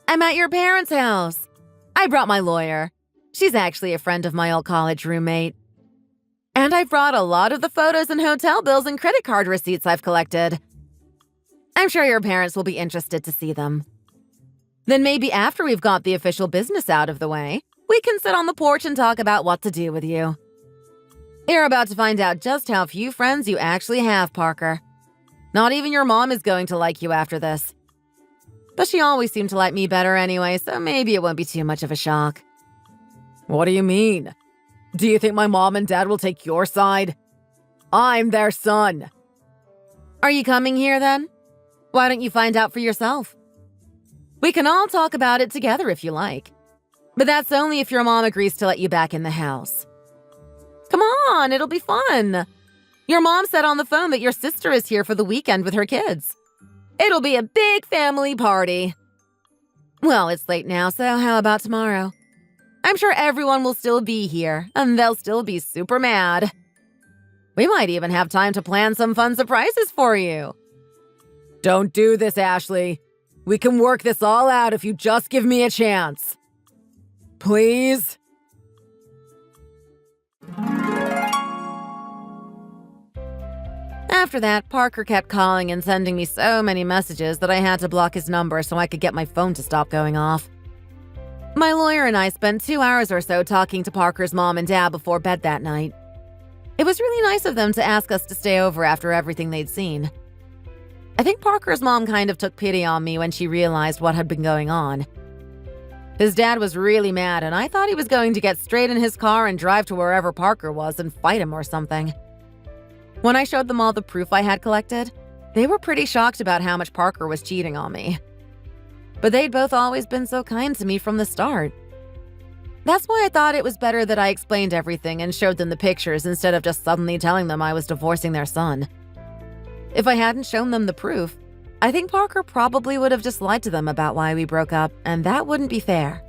I'm at your parents' house. I brought my lawyer. She's actually a friend of my old college roommate. And I brought a lot of the photos and hotel bills and credit card receipts I've collected. I'm sure your parents will be interested to see them. Then maybe after we've got the official business out of the way, we can sit on the porch and talk about what to do with you. You're about to find out just how few friends you actually have, Parker. Not even your mom is going to like you after this. But she always seemed to like me better anyway, so maybe it won't be too much of a shock. What do you mean? Do you think my mom and dad will take your side? I'm their son. Are you coming here then? Why don't you find out for yourself? We can all talk about it together if you like. But that's only if your mom agrees to let you back in the house. Come on, it'll be fun. Your mom said on the phone that your sister is here for the weekend with her kids. It'll be a big family party. Well, it's late now, so how about tomorrow? I'm sure everyone will still be here, and they'll still be super mad. We might even have time to plan some fun surprises for you. Don't do this, Ashley. We can work this all out if you just give me a chance. Please? After that, Parker kept calling and sending me so many messages that I had to block his number so I could get my phone to stop going off. My lawyer and I spent 2 hours or so talking to Parker's mom and dad before bed that night. It was really nice of them to ask us to stay over after everything they'd seen. I think Parker's mom kind of took pity on me when she realized what had been going on. His dad was really mad, and I thought he was going to get straight in his car and drive to wherever Parker was and fight him or something. When I showed them all the proof I had collected, they were pretty shocked about how much Parker was cheating on me. But they'd both always been so kind to me from the start. That's why I thought it was better that I explained everything and showed them the pictures instead of just suddenly telling them I was divorcing their son. If I hadn't shown them the proof, I think Parker probably would have just lied to them about why we broke up, and that wouldn't be fair.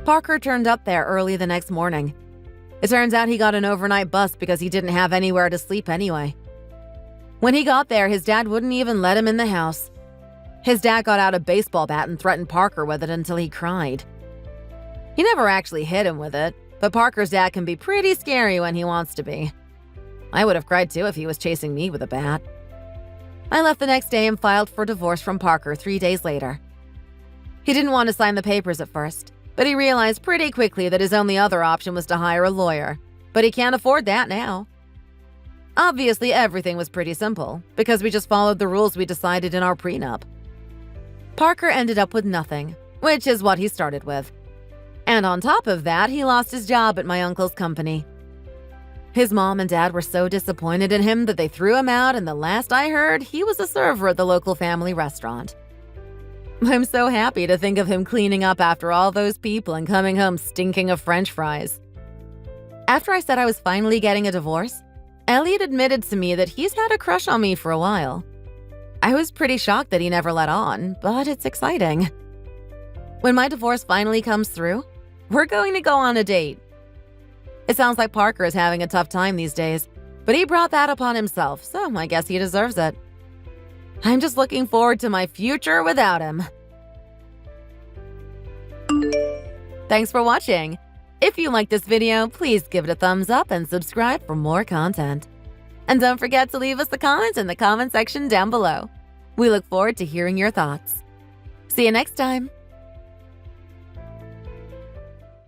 Parker turned up there early the next morning. It turns out he got an overnight bus because he didn't have anywhere to sleep anyway. When he got there, his dad wouldn't even let him in the house. His dad got out a baseball bat and threatened Parker with it until he cried. He never actually hit him with it, but Parker's dad can be pretty scary when he wants to be. I would have cried too if he was chasing me with a bat. I left the next day and filed for divorce from Parker 3 days later. He didn't want to sign the papers at first, but he realized pretty quickly that his only other option was to hire a lawyer, but he can't afford that now. Obviously, everything was pretty simple, because we just followed the rules we decided in our prenup. Parker ended up with nothing, which is what he started with. And on top of that, he lost his job at my uncle's company. His mom and dad were so disappointed in him that they threw him out, and the last I heard, he was a server at the local family restaurant. I'm so happy to think of him cleaning up after all those people and coming home stinking of French fries. After I said I was finally getting a divorce, Elliot admitted to me that he's had a crush on me for a while. I was pretty shocked that he never let on, but it's exciting. When my divorce finally comes through, we're going to go on a date. It sounds like Parker is having a tough time these days, but he brought that upon himself, so I guess he deserves it. I'm just looking forward to my future without him. Thanks for watching. If you liked this video, please give it a thumbs up and subscribe for more content. And don't forget to leave us a comment in the comment section down below. We look forward to hearing your thoughts. See you next time.